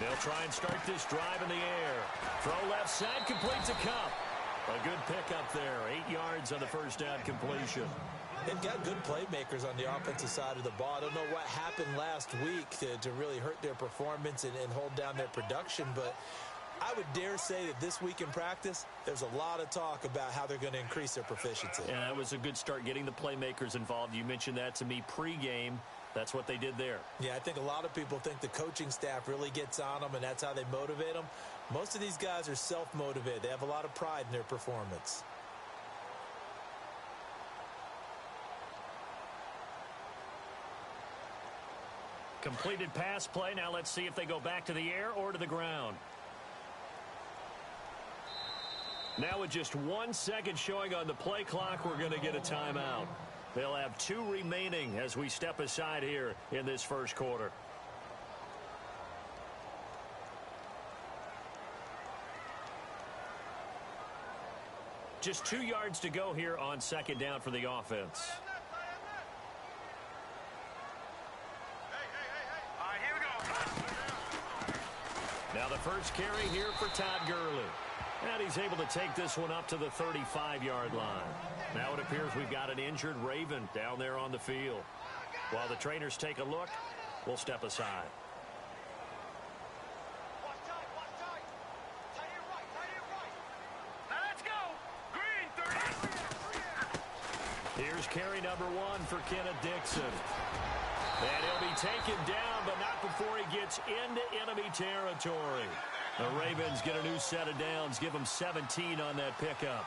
They'll try and start this drive in the air. Throw left side, completes a cup. A good pickup there. 8 yards on the first down completion. They've got good playmakers on the offensive side of the ball. I don't know what happened last week to really hurt their performance and hold down their production, but I would dare say that this week in practice, there's a lot of talk about how they're going to increase their proficiency. Yeah, that was a good start getting the playmakers involved. You mentioned that to me pregame. That's what they did there. Yeah, I think a lot of people think the coaching staff really gets on them, and that's how they motivate them. Most of these guys are self-motivated. They have a lot of pride in their performance. Completed pass play. Now let's see if they go back to the air or to the ground. Now with just 1 second showing on the play clock, we're going to get a timeout. They'll have 2 remaining as we step aside here in this first quarter. Just 2 yards to go here on second down for the offense. Now the first carry here for Todd Gurley. And he's able to take this one up to the 35-yard line. Now it appears we've got an injured Raven down there on the field. While the trainers take a look, we'll step aside. Now let's go. Green 30. Here's carry number 1 for Kenneth Dixon. And he'll be taken down, but not before he gets into enemy territory. The Ravens get a new set of downs, give them 17 on that pickup.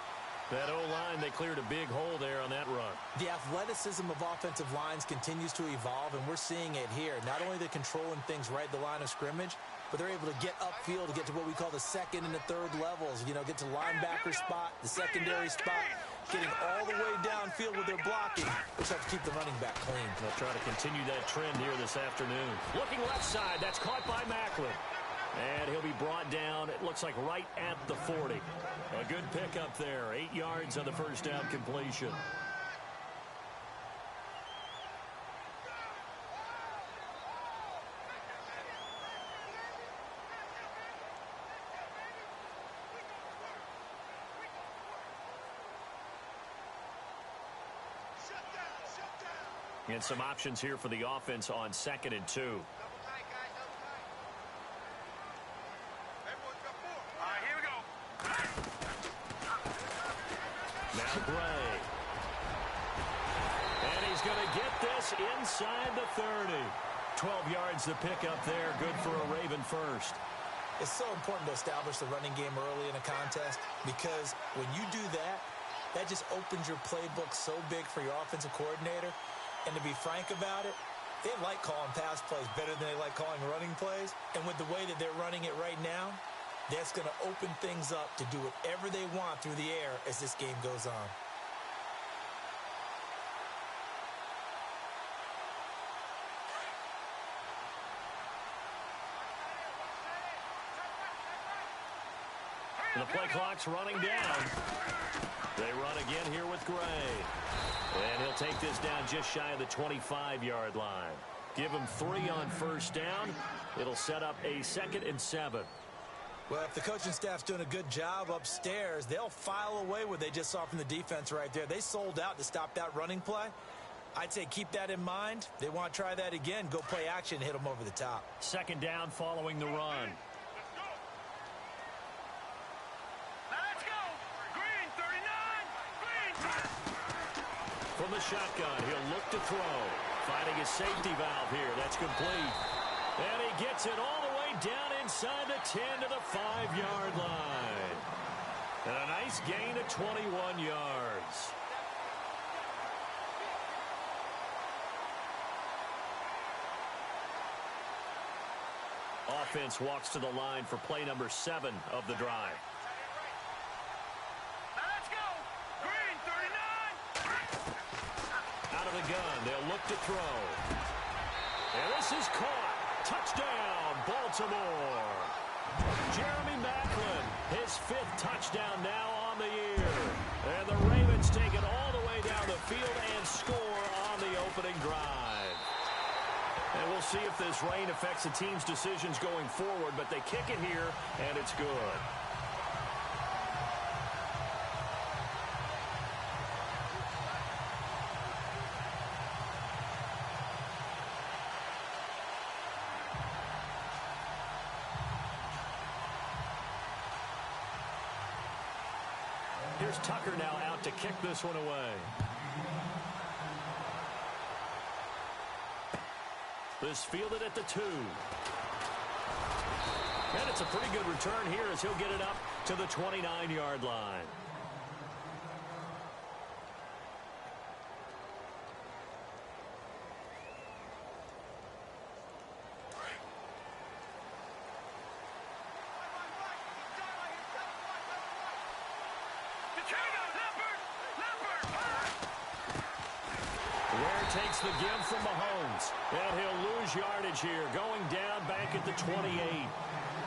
That O-line, they cleared a big hole there on that run. The athleticism of offensive lines continues to evolve, and we're seeing it here. Not only are they controlling things right at the line of scrimmage, but they're able to get upfield to get to what we call the second and the third levels. You know, get to linebacker spot, the secondary spot, getting all the way downfield with their blocking, which helps keep the running back clean. They'll try to continue that trend here this afternoon. Looking left side, that's caught by Macklin. And he'll be brought down, it looks like right at the 40. A good pickup there, 8 yards on the first down completion. And some options here for the offense on 2nd and 2. Gray. And he's going to get this inside the 30. 12 yards to pick up there. Good for a Raven first. It's so important to establish the running game early in a contest because when you do that, that just opens your playbook so big for your offensive coordinator. And to be frank about it, they like calling pass plays better than they like calling running plays. And with the way that they're running it right now, that's going to open things up to do whatever they want through the air as this game goes on. And the play clock's running down. They run again here with Gray. And he'll take this down just shy of the 25-yard line. Give him 3 on first down. It'll set up a 2nd and 7. Well, if the coaching staff's doing a good job upstairs, they'll file away what they just saw from the defense right there. They sold out to stop that running play. I'd say keep that in mind. They want to try that again. Go play action, hit them over the top. 2nd down following the run. Let's go. Green 39. Green. From the shotgun, he'll look to throw. Finding his safety valve here. That's complete. And he gets it all the way down inside the 10 to the 5-yard line. And a nice gain of 21 yards. Offense walks to the line for play number 7 of the drive. Let's go. Green 39. Out of the gun, they'll look to throw. And this is caught. Touchdown, Baltimore. Jeremy Macklin, his 5th touchdown now on the year. And the Ravens take it all the way down the field and score on the opening drive. And we'll see if this rain affects the team's decisions going forward, but they kick it here, and it's good. Here's Tucker now out to kick this one away. This fielded at the 2. And it's a pretty good return here as he'll get it up to the 29-yard line. Takes the give from Mahomes. And he'll lose yardage here, going down back at the 28.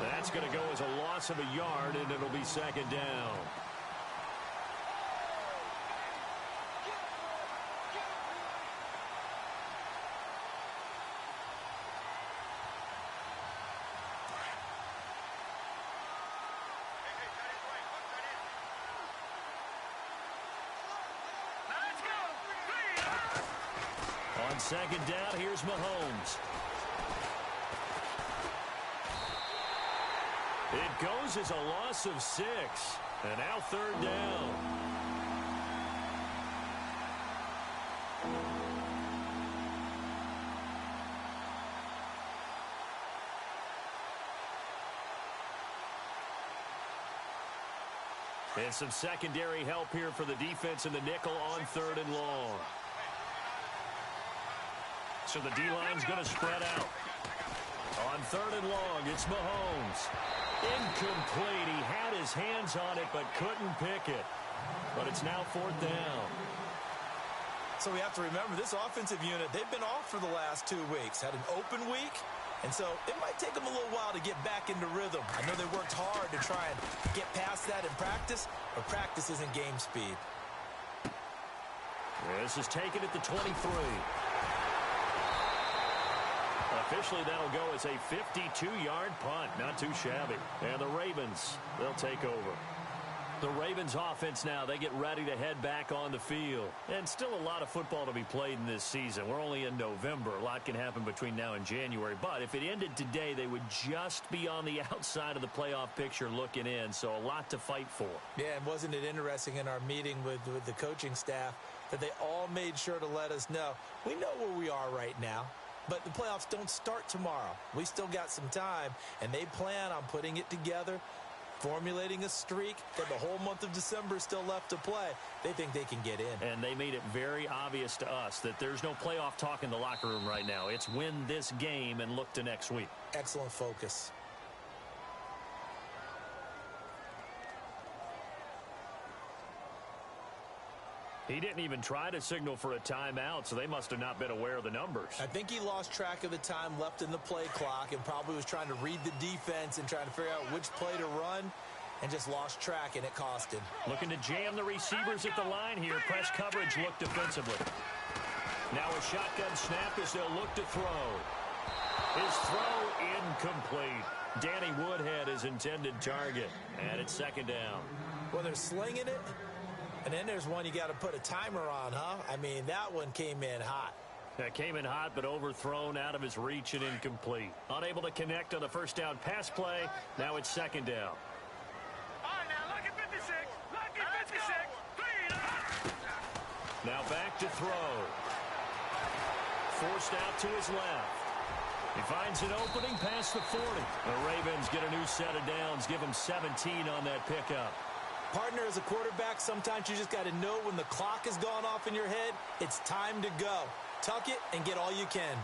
That's going to go as a loss of a yard, and it'll be second down. On second down, here's Mahomes. It goes as a loss of 6. And now third down. And some secondary help here for the defense in the nickel on third and long. So the D-line's going to spread out. On third and long, it's Mahomes. Incomplete. He had his hands on it but couldn't pick it. But it's now fourth down. So we have to remember this offensive unit, they've been off for the last 2 weeks. Had an open week. And so it might take them a little while to get back into rhythm. I know they worked hard to try and get past that in practice, but practice isn't game speed. This is taken at the 23. Officially, that'll go as a 52-yard punt. Not too shabby. And the Ravens, they'll take over. The Ravens offense now, they get ready to head back on the field. And still a lot of football to be played in this season. We're only in November. A lot can happen between now and January. But if it ended today, they would just be on the outside of the playoff picture looking in. So a lot to fight for. Yeah, and wasn't it interesting in our meeting with the coaching staff that they all made sure to let us know, we know where we are right now. But the playoffs don't start tomorrow. We still got some time, and they plan on putting it together, formulating a streak that the whole month of December is still left to play. They think they can get in. And they made it very obvious to us that there's no playoff talk in the locker room right now. It's win this game and look to next week. Excellent focus. He didn't even try to signal for a timeout, so they must have not been aware of the numbers. I think he lost track of the time left in the play clock and probably was trying to read the defense and trying to figure out which play to run and just lost track, and it cost him. Looking to jam the receivers at the line here. Press coverage look defensively. Now a shotgun snap as they'll look to throw. His throw incomplete. Danny Woodhead is intended target, and it's second down. Well, they're slinging it. And then there's one you got to put a timer on, huh? I mean, that one came in hot. That came in hot, but overthrown, out of his reach and incomplete. Unable to connect on the first down pass play. Now it's second down. All right, now, look at 56. Look at 56. Now back to throw. Forced out to his left. He finds an opening past the 40. The Ravens get a new set of downs. Give him 17 on that pickup. Partner, as a quarterback, sometimes you just got to know when the clock has gone off in your head, it's time to go. Tuck it and get all you can.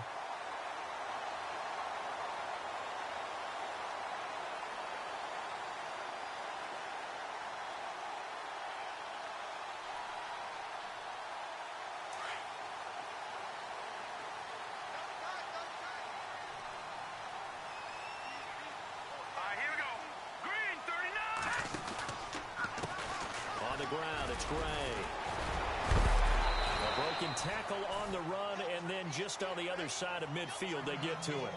Ground, it's Gray. Broken tackle on the run, and then just on the other side of midfield, they get to it.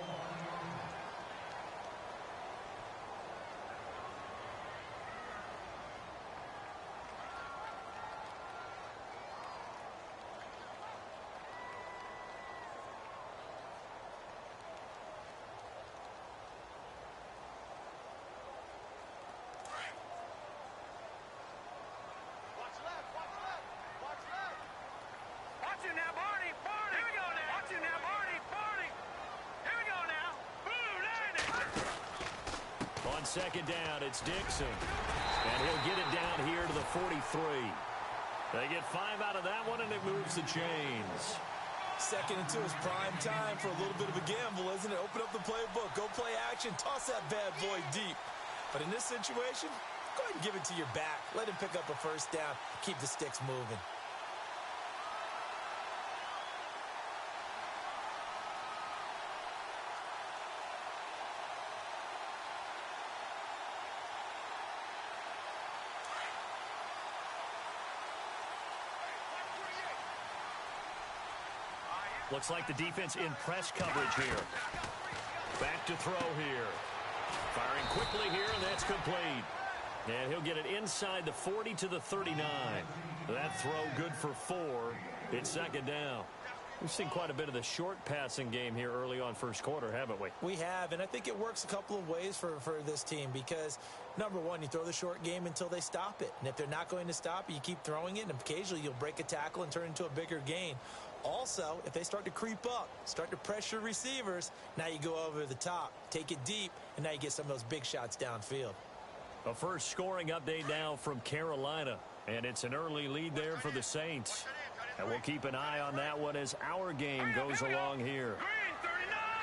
Second down, it's Dixon. And he'll get it down here to the 43. They get 5 out of that one, and it moves the chains. 2nd and 2 is prime time for a little bit of a gamble, isn't it? Open up the playbook, go play action, toss that bad boy deep. But in this situation, go ahead and give it to your back. Let him pick up a first down, keep the sticks moving. Looks like the defense in press coverage here. Back to throw here. Firing quickly here, and that's complete. And he'll get it inside the 40 to the 39. That throw good for 4. It's 2nd down. We've seen quite a bit of the short passing game here early on first quarter, haven't we? We have, and I think it works a couple of ways for this team because, number one, you throw the short game until they stop it. And if they're not going to stop it, you keep throwing it, and occasionally you'll break a tackle and turn it into a bigger gain. Also, if they start to creep up, start to pressure receivers, now you go over the top, take it deep, and now you get some of those big shots downfield. A first scoring update now from Carolina, and it's an early lead there for the Saints. And we'll keep an eye on that one as our game goes along here.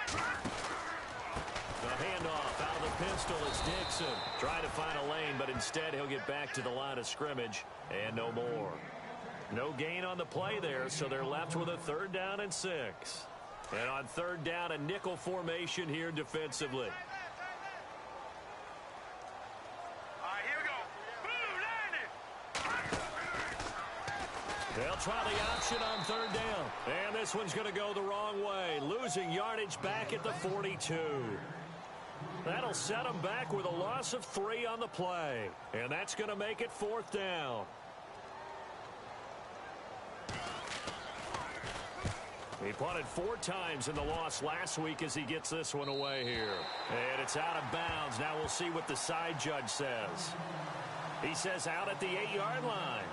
The handoff out of the pistol. It's Dixon. Trying to find a lane, but instead he'll get back to the line of scrimmage and no more. No gain on the play there, so they're left with a 3rd down and 6. And on 3rd down, a nickel formation here defensively. They'll try the option on 3rd down. And this one's going to go the wrong way. Losing yardage back at the 42. That'll set them back with a loss of 3 on the play. And that's going to make it 4th down. He punted 4 times in the loss last week as he gets this one away here. And it's out of bounds. Now we'll see what the side judge says. He says out at the 8-yard line.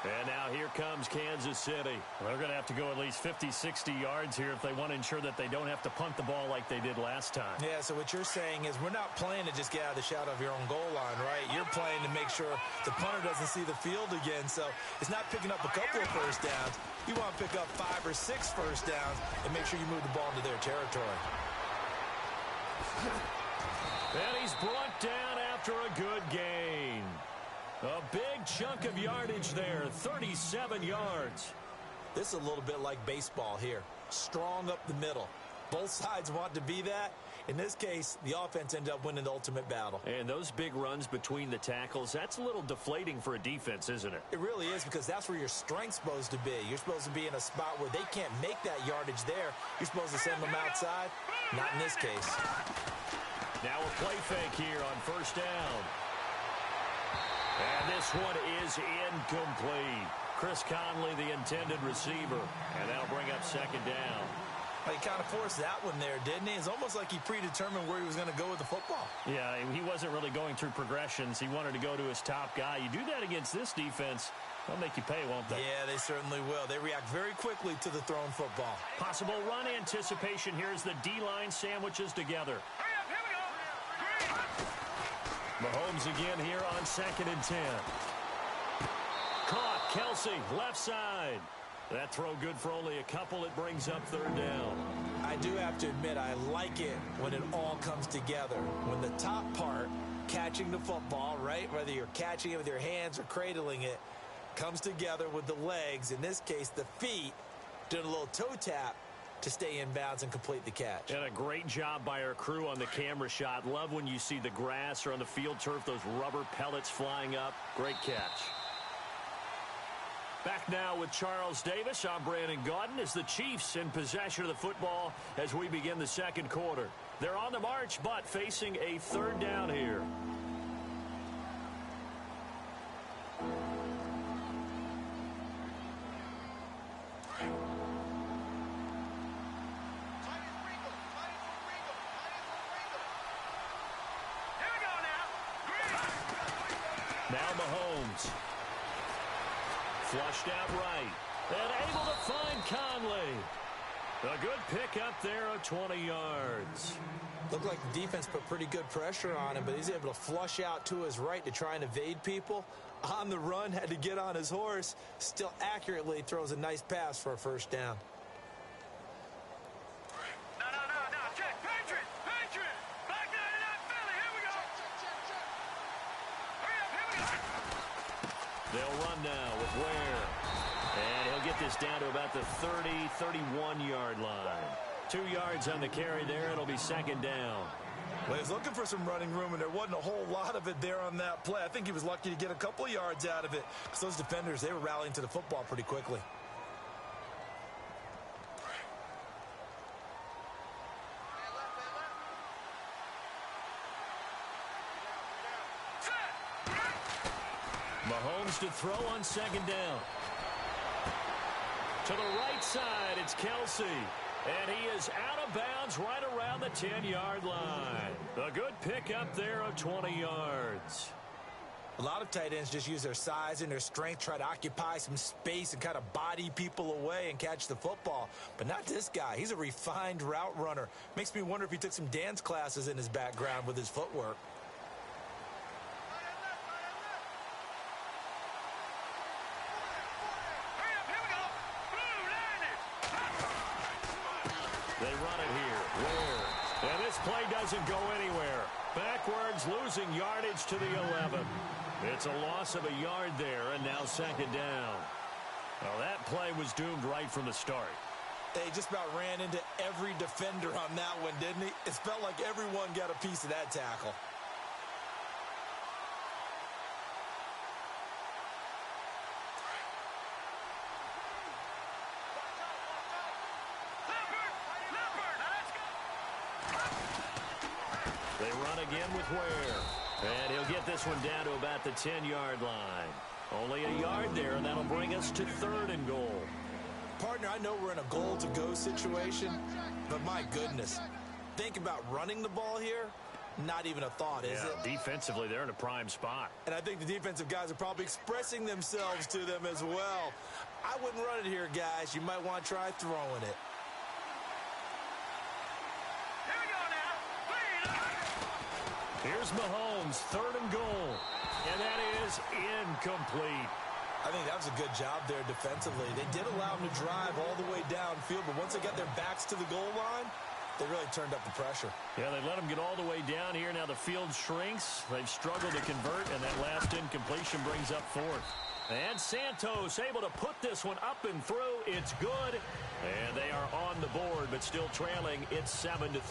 And now here comes Kansas City. They're going to have to go at least 50, 60 yards here if they want to ensure that they don't have to punt the ball like they did last time. Yeah, so what you're saying is we're not playing to just get out of the shadow of your own goal line, right? You're playing to make sure the punter doesn't see the field again. So it's not picking up a couple of first downs. You want to pick up 5 or 6 first downs and make sure you move the ball into their territory. And he's brought down after a good gain. A big chunk of yardage there, 37 yards. This is a little bit like baseball here. Strong up the middle. Both sides want to be that. In this case, the offense ended up winning the ultimate battle. And those big runs between the tackles, that's a little deflating for a defense, isn't it? It really is because that's where your strength's supposed to be. You're supposed to be in a spot where they can't make that yardage there. You're supposed to send them outside. Not in this case. Now a play fake here on 1st down. And this one is incomplete. Chris Conley, the intended receiver. And that'll bring up 2nd down. He kind of forced that one there, didn't he? It's almost like he predetermined where he was going to go with the football. Yeah, he wasn't really going through progressions. He wanted to go to his top guy. You do that against this defense, they'll make you pay, won't they? Yeah, they certainly will. They react very quickly to the thrown football. Possible run anticipation here as the D-line sandwiches together. Mahomes again here on 2nd and 10. Caught. Kelsey, left side. That throw good for only a couple. It brings up 3rd down. I do have to admit, I like it when it all comes together. When the top part, catching the football, right, whether you're catching it with your hands or cradling it, comes together with the legs, in this case the feet, doing a little toe tap to stay in bounds and complete the catch. And a great job by our crew on the camera shot. Love when you see the grass or on the field turf, those rubber pellets flying up. Great catch. Back now with Charles Davis. I'm Brandon Gaudin as the Chiefs in possession of the football as we begin the second quarter. They're on the march, but facing a third down here. Now Mahomes. Flushed out right. And able to find Conley. A good pick up there of 20 yards. Looked like the defense put pretty good pressure on him, but he's able to flush out to his right to try and evade people. On the run, had to get on his horse. Still accurately throws a nice pass for a first down. No. Check. Patriot. Back 99 Philly. Here we go. Hurry up. Here we go. They'll run now with Ware. And he'll get this down to about the 30, 31-yard line. 2 yards on the carry there. It'll be second down. Well, he was looking for some running room, and there wasn't a whole lot of it there on that play. I think he was lucky to get a couple of yards out of it because those defenders, they were rallying to the football pretty quickly. Mahomes to throw on second down. To the right side, it's Kelsey. And he is out of bounds right around the 10-yard line. A good pickup there of 20 yards. A lot of tight ends just use their size and their strength, try to occupy some space and kind of body people away and catch the football. But not this guy. He's a refined route runner. Makes me wonder if he took some dance classes in his background with his footwork. They run it here. Ware. And this play doesn't go anywhere. Backwards, losing yardage to the 11. It's a loss of a yard there, and now second down. Well, that play was doomed right from the start. They just about ran into every defender on that one, didn't he? It felt like everyone got a piece of that tackle. They run again with Ware. And he'll get this one down to about the 10-yard line. Only a yard there, and that'll bring us to third and goal. Partner, I know we're in a goal-to-go situation, but my goodness, think about running the ball here, not even a thought, is it? Defensively, they're in a prime spot. And I think the defensive guys are probably expressing themselves to them as well. I wouldn't run it here, guys. You might want to try throwing it. Here's Mahomes, third and goal. And that is incomplete. I think that was a good job there defensively. They did allow him to drive all the way downfield, but once they got their backs to the goal line, they really turned up the pressure. Yeah, they let him get all the way down here. Now the field shrinks. They've struggled to convert, and that last incompletion brings up fourth. And Santos able to put this one up and through. It's good. And they are on the board, but still trailing. It's 7-3.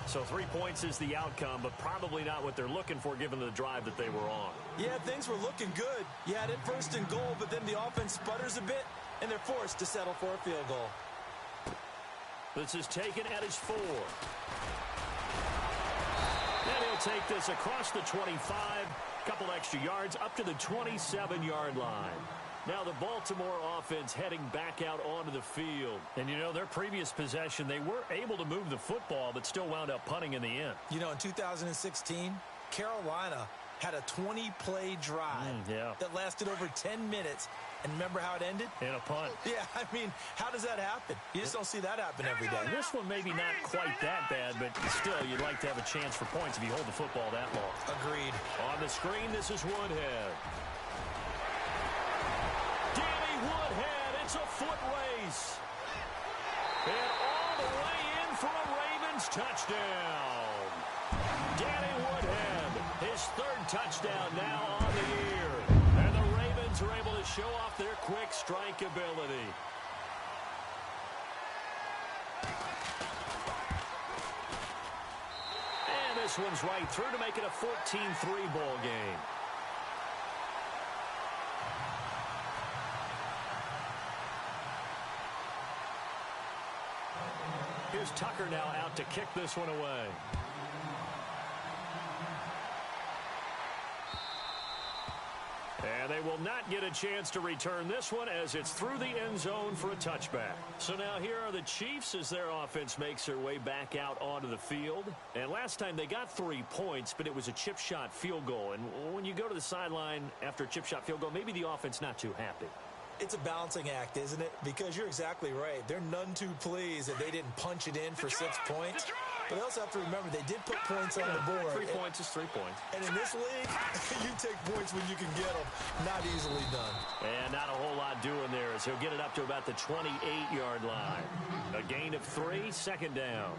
So 3 points is the outcome, but probably not what they're looking for given the drive that they were on. Yeah, things were looking good. You had it first and goal, but then the offense sputters a bit, and they're forced to settle for a field goal. This is taken at his 4. And he'll take this across the 25, couple extra yards, up to the 27-yard line. Now the Baltimore offense heading back out onto the field. And, you know, their previous possession, they were able to move the football, but still wound up punting in the end. You know, in 2016, Carolina had a 20-play drive that lasted over 10 minutes. And remember how it ended? In a punt. Yeah, I mean, how does that happen? You just don't see that happen every day. This one maybe not quite that bad, but still, you'd like to have a chance for points if you hold the football that long. Agreed. On the screen, this is Woodhead. Woodhead, it's a foot race. And all the way in for a Ravens touchdown. Danny Woodhead, his third touchdown now on the year. And the Ravens are able to show off their quick strike ability. And this one's right through to make it a 14-3 ball game. here's Tucker now out to kick this one away. And they will not get a chance to return this one as it's through the end zone for a touchback. So now here are the Chiefs as their offense makes their way back out onto the field. And last time they got 3 points, but it was a chip shot field goal. And when you go to the sideline after a chip shot field goal, maybe the offense not too happy. It's a balancing act, isn't it? Because you're exactly right. They're none too pleased that they didn't punch it in for 6 points. But they also have to remember they did put points on the board. 3 points is 3 points. And in this league, you take points when you can get them. Not easily done. And not a whole lot doing there as he'll get it up to about the 28-yard line. A gain of 3, second down.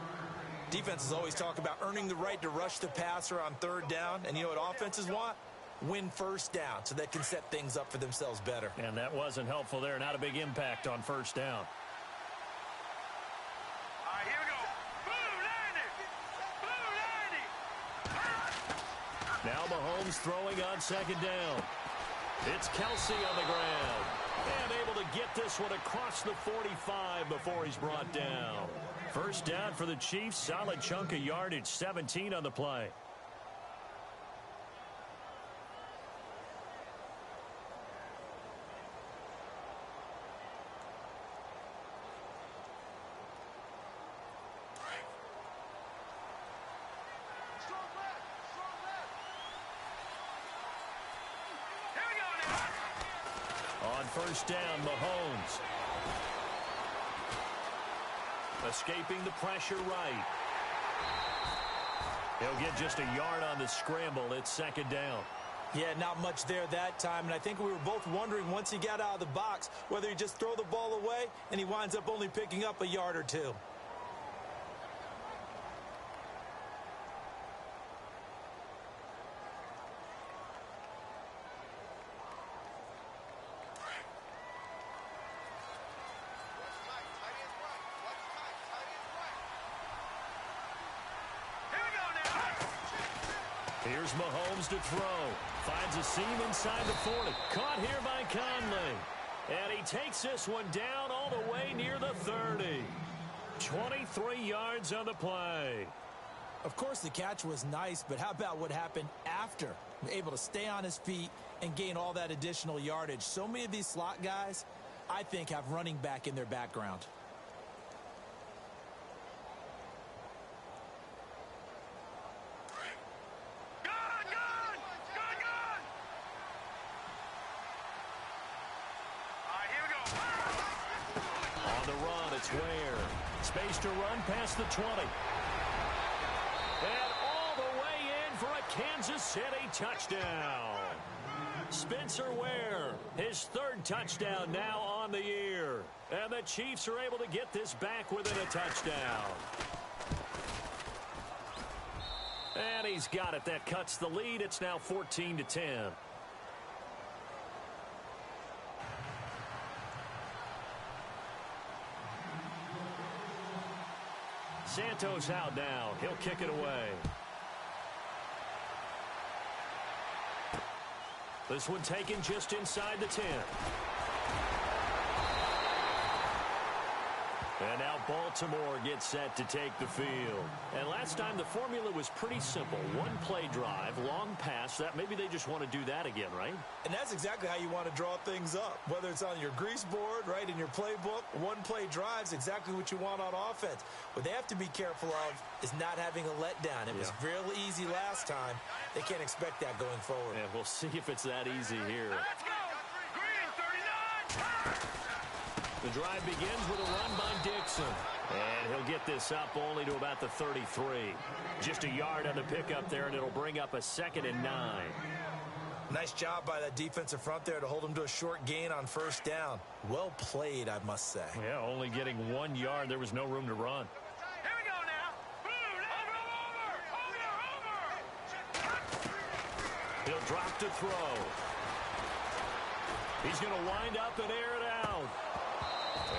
Defenses always talk about earning the right to rush the passer on third down. And you know what offenses want? Win first down so they can set things up for themselves better. And that wasn't helpful there. Not a big impact on first down. All right, here we go. Blue 90. Blue 90. Now Mahomes throwing on second down. It's Kelsey on the ground. And able to get this one across the 45 before he's brought down. First down for the Chiefs. Solid chunk of yardage. 17 on the play. First down, Mahomes. Escaping the pressure right. He'll get just a yard on the scramble. It's second down. Yeah, not much there that time. And I think we were both wondering once he got out of the box whether he just throw the ball away and he winds up only picking up a yard or two. Here's Mahomes to throw. Finds a seam inside the 40. Caught here by Conley. And he takes this one down all the way near the 30. 23 yards on the play. Of course, the catch was nice, but how about what happened after? Able to stay on his feet and gain all that additional yardage. So many of these slot guys, I think, have running back in their background. Space to run past the 20. And all the way in for a Kansas City touchdown. Spencer Ware, his third touchdown now on the year. And the Chiefs are able to get this back within a touchdown. And he's got it. That cuts the lead. It's now 14-10. Santos out now. He'll kick it away. This one taken just inside the 10. And now Baltimore gets set to take the field. And last time the formula was pretty simple. One play drive, long pass. That maybe they just want to do that again, right? And that's exactly how you want to draw things up. Whether it's on your grease board, right, in your playbook, one play drive is exactly what you want on offense. What they have to be careful of is not having a letdown. It was real easy last time. They can't expect that going forward. Yeah, we'll see if it's that easy here. Let's go. Green 39. The drive begins with a run by Dixon. And he'll get this up only to about the 33. Just a yard on the pickup there, and it'll bring up a 2nd and 9. Nice job by that defensive front there to hold him to a short gain on first down. Well played, I must say. Yeah, only getting 1 yard. There was no room to run. Here we go now. Blue, over. He'll drop to throw. He's going to wind up and air it out.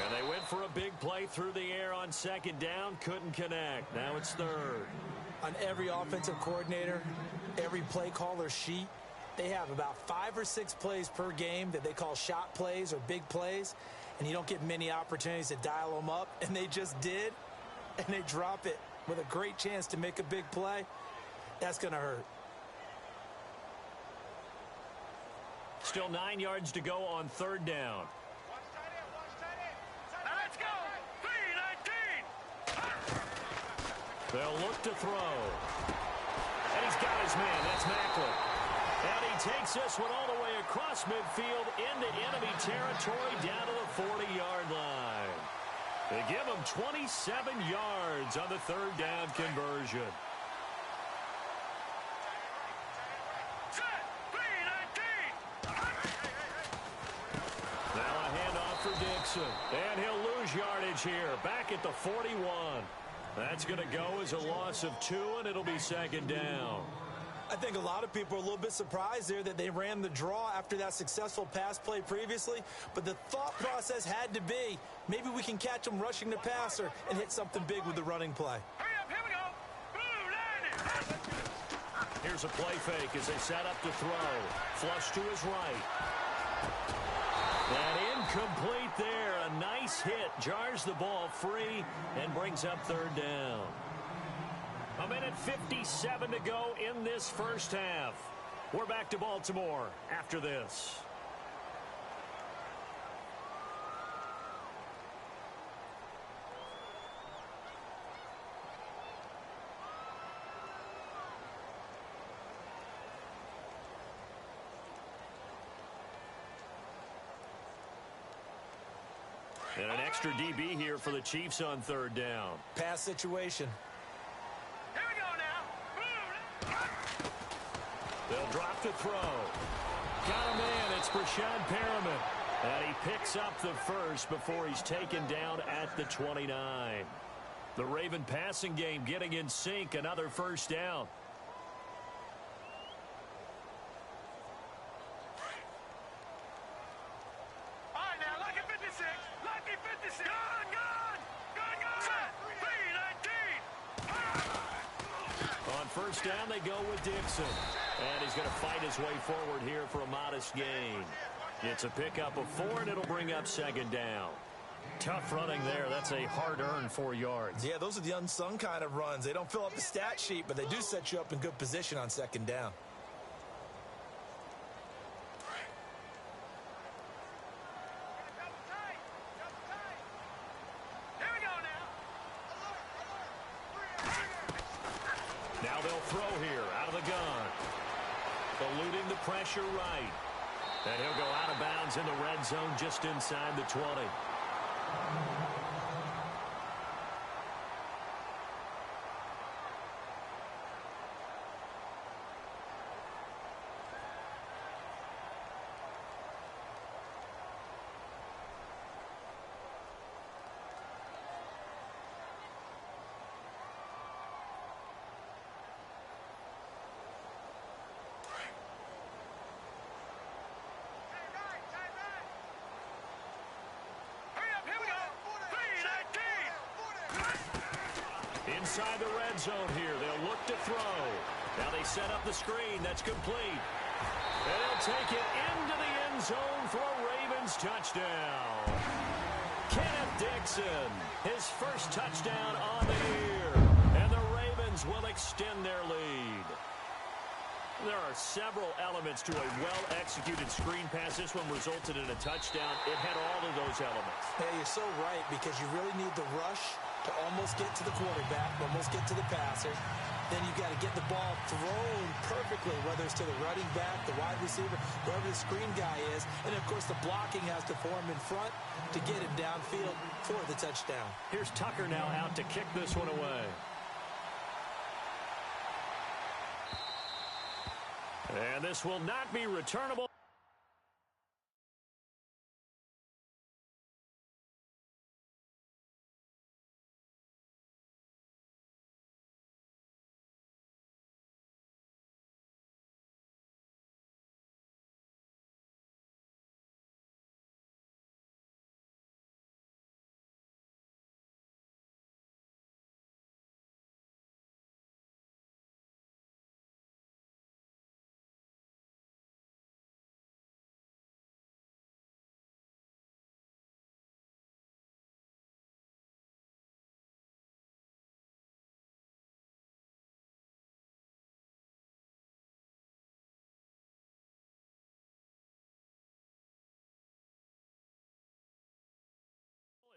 And they went for a big play through the air on second down. Couldn't connect. Now it's third. On every offensive coordinator, every play caller sheet, they have about 5 or 6 plays per game that they call shot plays or big plays. And you don't get many opportunities to dial them up. And they just did. and they drop it with a great chance to make a big play, that's going to hurt. Still 9 yards to go on third down. Now let's go. 3-19. They'll look to throw. And he's got his man. That's Macklin. And he takes this one all the way across midfield into enemy territory down to the 40-yard line. They give him 27 yards on the third down conversion. Set. 3-19. Now a handoff for Dixon. And he'll lose yardage here. Back at the 41. That's going to go as a loss of 2, and it'll be second down. I think a lot of people are a little bit surprised there that they ran the draw after that successful pass play previously. But the thought process had to be, maybe we can catch them rushing the passer and hit something big with the running play. Hurry up, here we go. Blue, landing. Here's a play fake as they set up to throw. Flush to his right. And incomplete there. A nice hit. Jars the ball free and brings up third down. A minute 57 to go in this first half. We're back to Baltimore after this. And an extra DB here for the Chiefs on third down. Pass situation. Here we go now. Blue. They'll drop to throw. Got a man. It's Brashad Perriman. And he picks up the first before he's taken down at the 29. The Raven passing game getting in sync. Another first down. All right, now, lucky 56. Lucky 56. Gone, gone. Gone, gone. Set. 3-19. On first down, they go with Dixon. And he's going to fight his way forward here for a modest gain. It's a pickup of 4, and it'll bring up second down. Tough running there. That's a hard-earned 4 yards. Yeah, those are the unsung kind of runs. They don't fill up the stat sheet, but they do set you up in good position on second down. Here we go now. Now they'll throw here out of the gun. Eluding the pressure right. And he'll go out of bounds in the red zone just inside the 20. Hurry up, here we go. 3-19. Inside the red zone here. They'll look to throw. Now they set up the screen. That's complete. And he'll take it into the end zone for a Ravens touchdown. Kenneth Dixon, his first touchdown on the year. And the Ravens will extend their lead. There are several elements to a well-executed screen pass. This one resulted in a touchdown. It had all of those elements. Yeah, you're so right, because you really need the rush to almost get to the quarterback, almost get to the passer. Then you've got to get the ball thrown perfectly, whether it's to the running back, the wide receiver, wherever the screen guy is. And, of course, the blocking has to form in front to get him downfield for the touchdown. Here's Tucker now out to kick this one away. And this will not be returnable.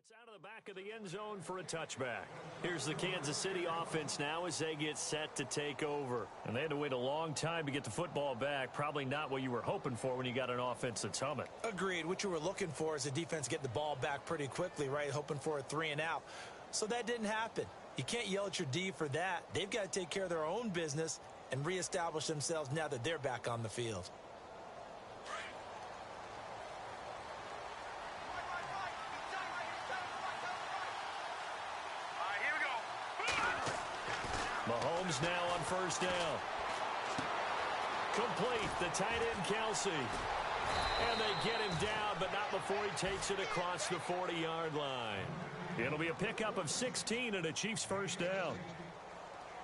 It's out of the back of the end zone for a touchback. Here's the Kansas City offense now as they get set to take over. And they had to wait a long time to get the football back. Probably not what you were hoping for when you got an offense that's humming. Agreed. What you were looking for is the defense get the ball back pretty quickly, right? Hoping for a 3-and-out. So that didn't happen. You can't yell at your D for that. They've got to take care of their own business and reestablish themselves now that they're back on the field. Mahomes now on first down. Complete, the tight end Kelsey. And they get him down, but not before he takes it across the 40-yard line. It'll be a pickup of 16 and a Chiefs first down.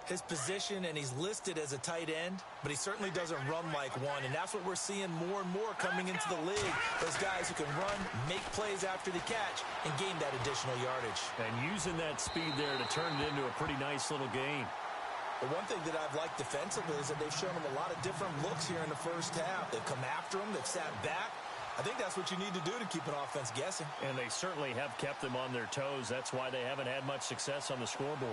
His position, and he's listed as a tight end, but he certainly doesn't run like one, and that's what we're seeing more and more coming into the league. Those guys who can run, make plays after the catch, and gain that additional yardage. And using that speed there to turn it into a pretty nice little game. The one thing that I've liked defensively is that they've shown them a lot of different looks here in the first half. They've come after them. They've sat back. I think that's what you need to do to keep an offense guessing. And they certainly have kept them on their toes. That's why they haven't had much success on the scoreboard.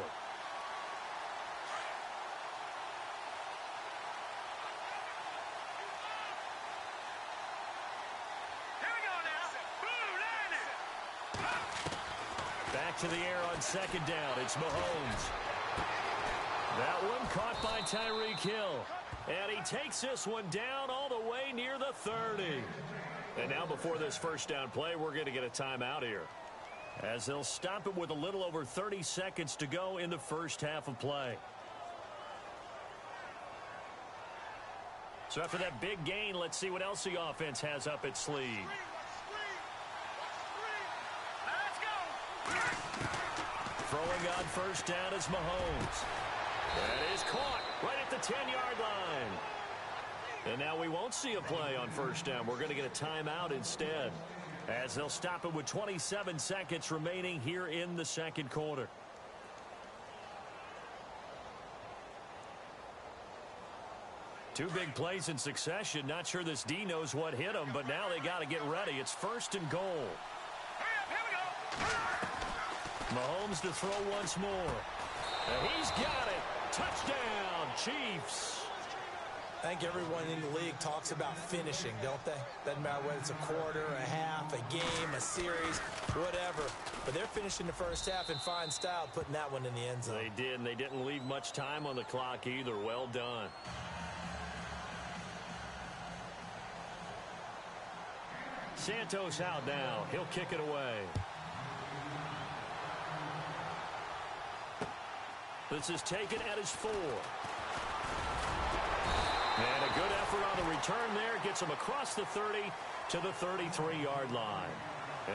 Back to the air on second down. It's Mahomes. That one caught by Tyreek Hill. And he takes this one down all the way near the 30. And now before this first down play, we're going to get a timeout here, as they'll stop it with a little over 30 seconds to go in the first half of play. So after that big gain, let's see what else the offense has up its sleeve. Throwing on first down is Mahomes. That is caught right at the 10-yard line. And now we won't see a play on first down. We're going to get a timeout instead, as they'll stop it with 27 seconds remaining here in the second quarter. Two big plays in succession. Not sure this D knows what hit him, but now they got to get ready. It's first and goal. Mahomes to throw once more. And he's got it. Touchdown, Chiefs. I think everyone in the league talks about finishing, don't they? Doesn't matter whether it's a quarter, a half, a game, a series, whatever. But they're finishing the first half in fine style, putting that one in the end zone. They did, and they didn't leave much time on the clock either. Well done. Santos out now. He'll kick it away. This is taken at his 4. And a good effort on the return there. Gets him across the 30 to the 33-yard line.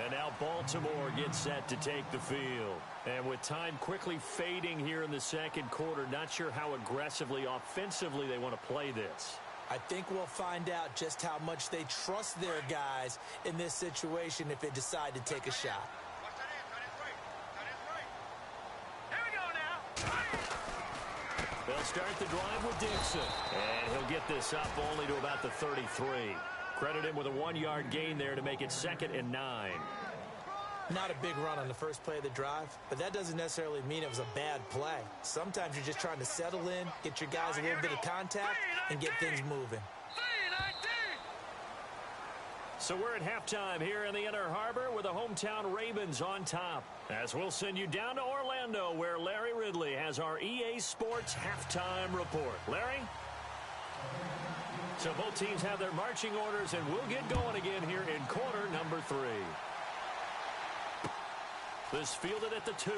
And now Baltimore gets set to take the field. And with time quickly fading here in the second quarter, not sure how aggressively, offensively they want to play this. I think we'll find out just how much they trust their guys in this situation if they decide to take a shot. They'll start the drive with Dixon. And he'll get this up only to about the 33. Credit him with a 1-yard gain there to make it 2nd and 9. Not a big run on the first play of the drive, but that doesn't necessarily mean it was a bad play. Sometimes you're just trying to settle in, get your guys a little bit of contact, and get things moving. So we're at halftime here in the Inner Harbor with the hometown Ravens on top, as we'll send you down to Orlando, where Larry Ridley has our EA Sports halftime report. Larry? So both teams have their marching orders, and we'll get going again here in quarter number 3. This fielded at the 2.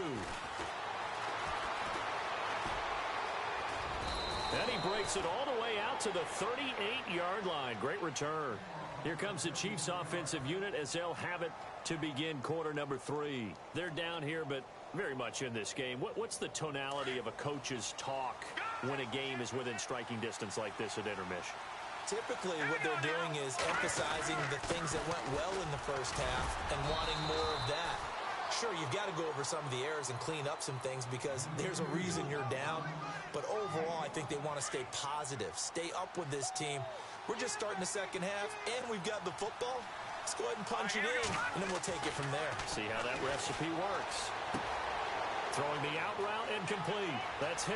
And he breaks it all the way out to the 38-yard line. Great return. Here comes the Chiefs offensive unit as they'll have it to begin quarter number 3. They're down here, but very much in this game. What's the tonality of a coach's talk when a game is within striking distance like this at intermission? Typically, what they're doing is emphasizing the things that went well in the first half and wanting more of that. Sure, you've got to go over some of the errors and clean up some things because there's a reason you're down. But overall, I think they want to stay positive, stay up with this team. We're just starting the second half, and we've got the football. Let's go ahead and punch it in, and then we'll take it from there. See how that recipe works. Throwing the out route incomplete. That's Hill.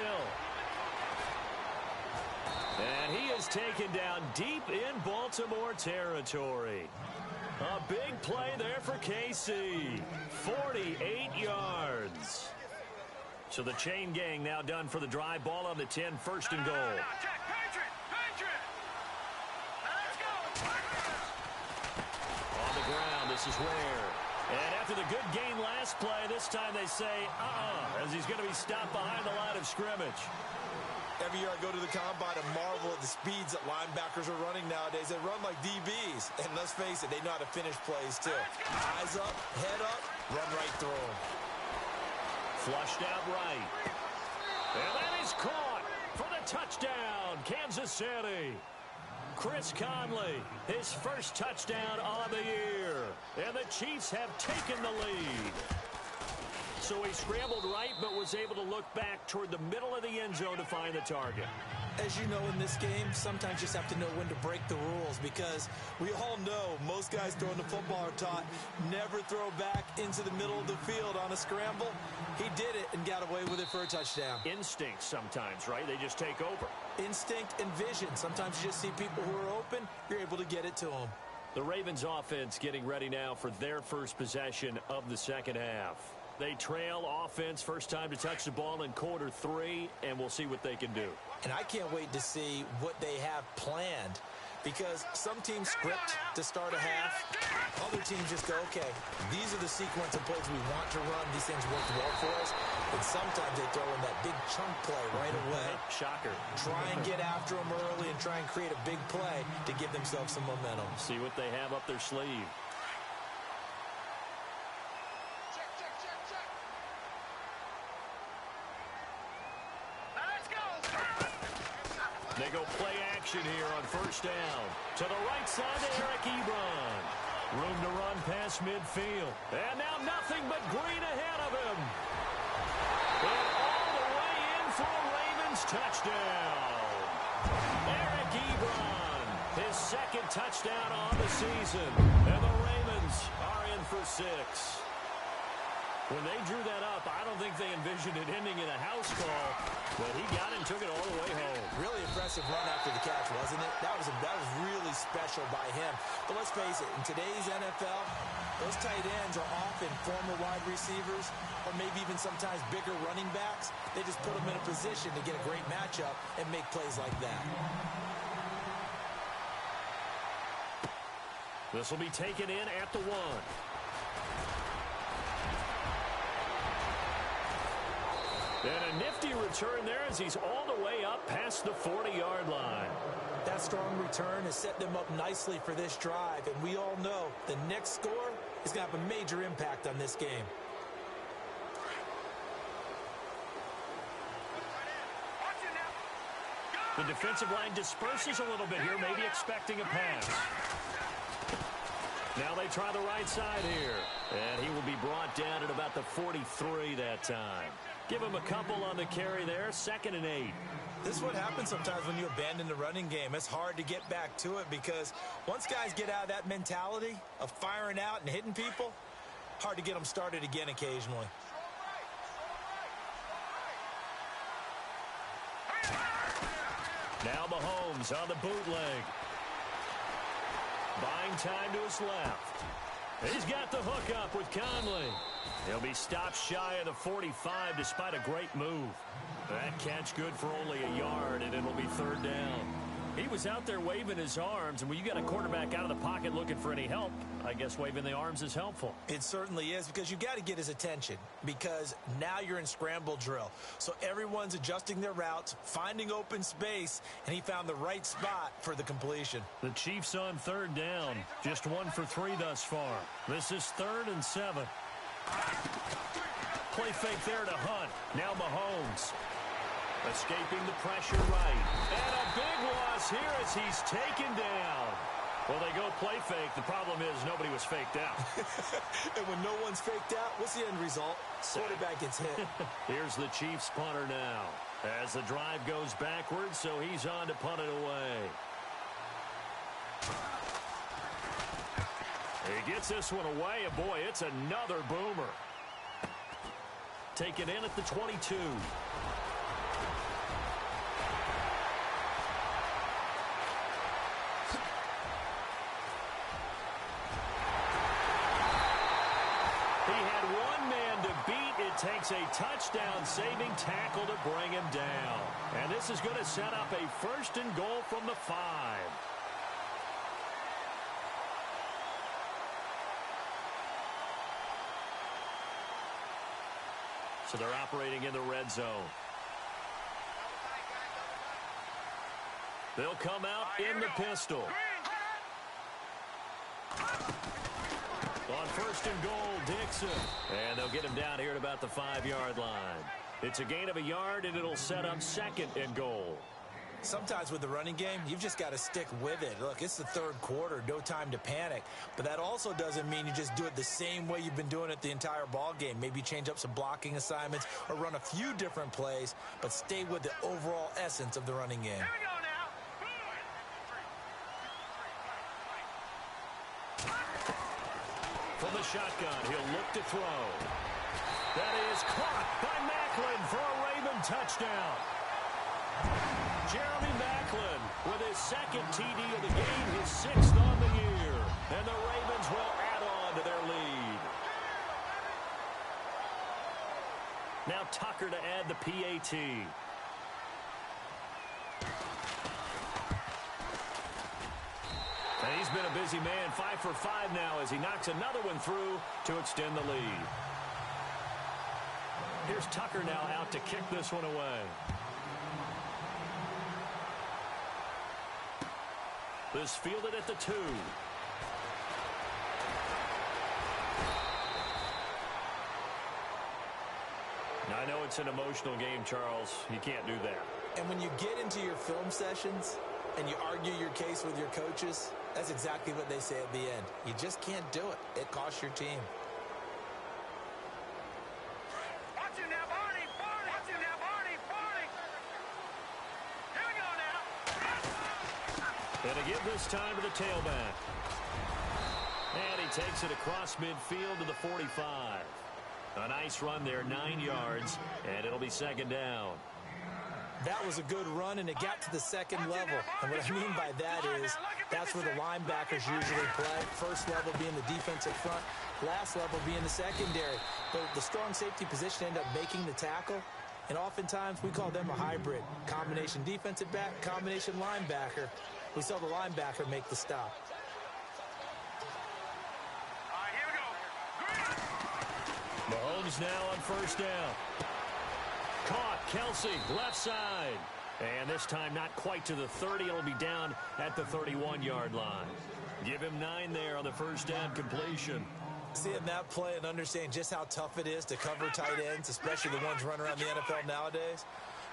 And he is taken down deep in Baltimore territory. A big play there for KC. 48 yards. So the chain gang now done for the drive. Ball on the 10, first and goal. On the ground, this is Ware. And after the good gain last play, this time they say, as he's going to be stopped behind the line of scrimmage. Every year I go to the combine and marvel at the speeds that linebackers are running nowadays. They run like DBs. And let's face it, they know how to finish plays too. Eyes up, head up, run right through them. Flushed out right. And that is caught for the touchdown, Kansas City. Chris Conley, his first touchdown on the year. And the Chiefs have taken the lead. So he scrambled right, but was able to look back toward the middle of the end zone to find the target. As you know, in this game, sometimes you just have to know when to break the rules, because we all know most guys throwing the football are taught never throw back into the middle of the field on a scramble. He did it and got away with it for a touchdown. Instinct sometimes, right? They just take over. Instinct and vision. Sometimes you just see people who are open, you're able to get it to them. The Ravens offense getting ready now for their first possession of the second half. They trail offense, first time to touch the ball in quarter 3, and we'll see what they can do. And I can't wait to see what they have planned, because some teams script to start a half. Other teams just go, okay, these are the sequence of plays we want to run. These things work well for us. And sometimes they throw in that big chunk play right away. Shocker. Try and get after them early and try and create a big play to give themselves some momentum. See what they have up their sleeve. They go play action here on first down. To the right side to Eric Ebron. Room to run past midfield. And now nothing but green ahead of him. And all the way in for a Ravens touchdown. Eric Ebron, his second touchdown on the season. And the Ravens are in for 6. When they drew that up, I don't think they envisioned it ending in a house call, but he got it and took it all the way home. Really impressive run after the catch, wasn't it? That was really special by him. But let's face it, in today's NFL, those tight ends are often former wide receivers or maybe even sometimes bigger running backs. They just put them in a position to get a great matchup and make plays like that. This will be taken in at the 1. And a nifty return there as he's all the way up past the 40-yard line. That strong return has set them up nicely for this drive, and we all know the next score is going to have a major impact on this game. The defensive line disperses a little bit here, maybe expecting a pass. Now they try the right side here, and he will be brought down at about the 43 that time. Give him a couple on the carry there, 2nd and 8. This is what happens sometimes when you abandon the running game. It's hard to get back to it because once guys get out of that mentality of firing out and hitting people, hard to get them started again occasionally. Now Mahomes on the bootleg. Buying time to his left. He's got the hook up with Conley. He'll be stopped shy of the 45 despite a great move. That catch good for only a yard, and it'll be 3rd down. He was out there waving his arms, and when you got a quarterback out of the pocket looking for any help, I guess waving the arms is helpful. It certainly is, because you got to get his attention, because now you're in scramble drill. So everyone's adjusting their routes, finding open space, and he found the right spot for the completion. The Chiefs on 3rd down, just 1 for 3 thus far. This is 3rd and 7. Play fake there to Hunt. Now Mahomes. Escaping the pressure right. And a big loss here as he's taken down. Well, they go play fake. The problem is nobody was faked out. And when no one's faked out, what's the end result? Quarterback gets hit. Here's the Chiefs punter now. As the drive goes backwards, so he's on to punt it away. He gets this one away, and boy, it's another boomer. Taken in at the 22. Takes a touchdown-saving tackle to bring him down. And this is going to set up a 1st and goal from the 5. So they're operating in the red zone. They'll come out in the pistol. On 1st and goal, Dixon. And they'll get him down here at about the 5-yard line. It's a gain of a yard, and it'll set up 2nd and goal. Sometimes with the running game, you've just got to stick with it. Look, it's the 3rd quarter, no time to panic. But that also doesn't mean you just do it the same way you've been doing it the entire ball game. Maybe change up some blocking assignments or run a few different plays, but stay with the overall essence of the running game. Here we go now. From the shotgun, he'll look to throw. That is caught by Macklin for a Raven touchdown. Jeremy Macklin with his 2nd TD of the game, his 6th on the year. And the Ravens will add on to their lead. Now Tucker to add the PAT. And he's been a busy man, 5 for 5 now as he knocks another one through to extend the lead. Here's Tucker now out to kick this one away. This fielded at the 2. Now, I know it's an emotional game, Charles. You can't do that. And when you get into your film sessions and you argue your case with your coaches, that's exactly what they say at the end. You just can't do it. It costs your team. Watch you now, Barney. Watch you now, Barney. Here we go now. And to give this time to the tailback. And he takes it across midfield to the 45. A nice run there, 9 yards, and it'll be 2nd down. That was a good run, and it got to the 2nd level. And what I mean by that is that's where the linebackers usually play. First level being the defensive front, last level being the secondary. But the strong safety position ended up making the tackle, and oftentimes we call them a hybrid. Combination defensive back, combination linebacker. We saw the linebacker make the stop. All right, here we go. Mahomes now on 1st down. Caught, Kelsey, left side. And this time not quite to the 30. It'll be down at the 31-yard line. Give him 9 there on the 1st down completion. Seeing that play and understanding just how tough it is to cover tight ends, especially the ones running around the NFL nowadays,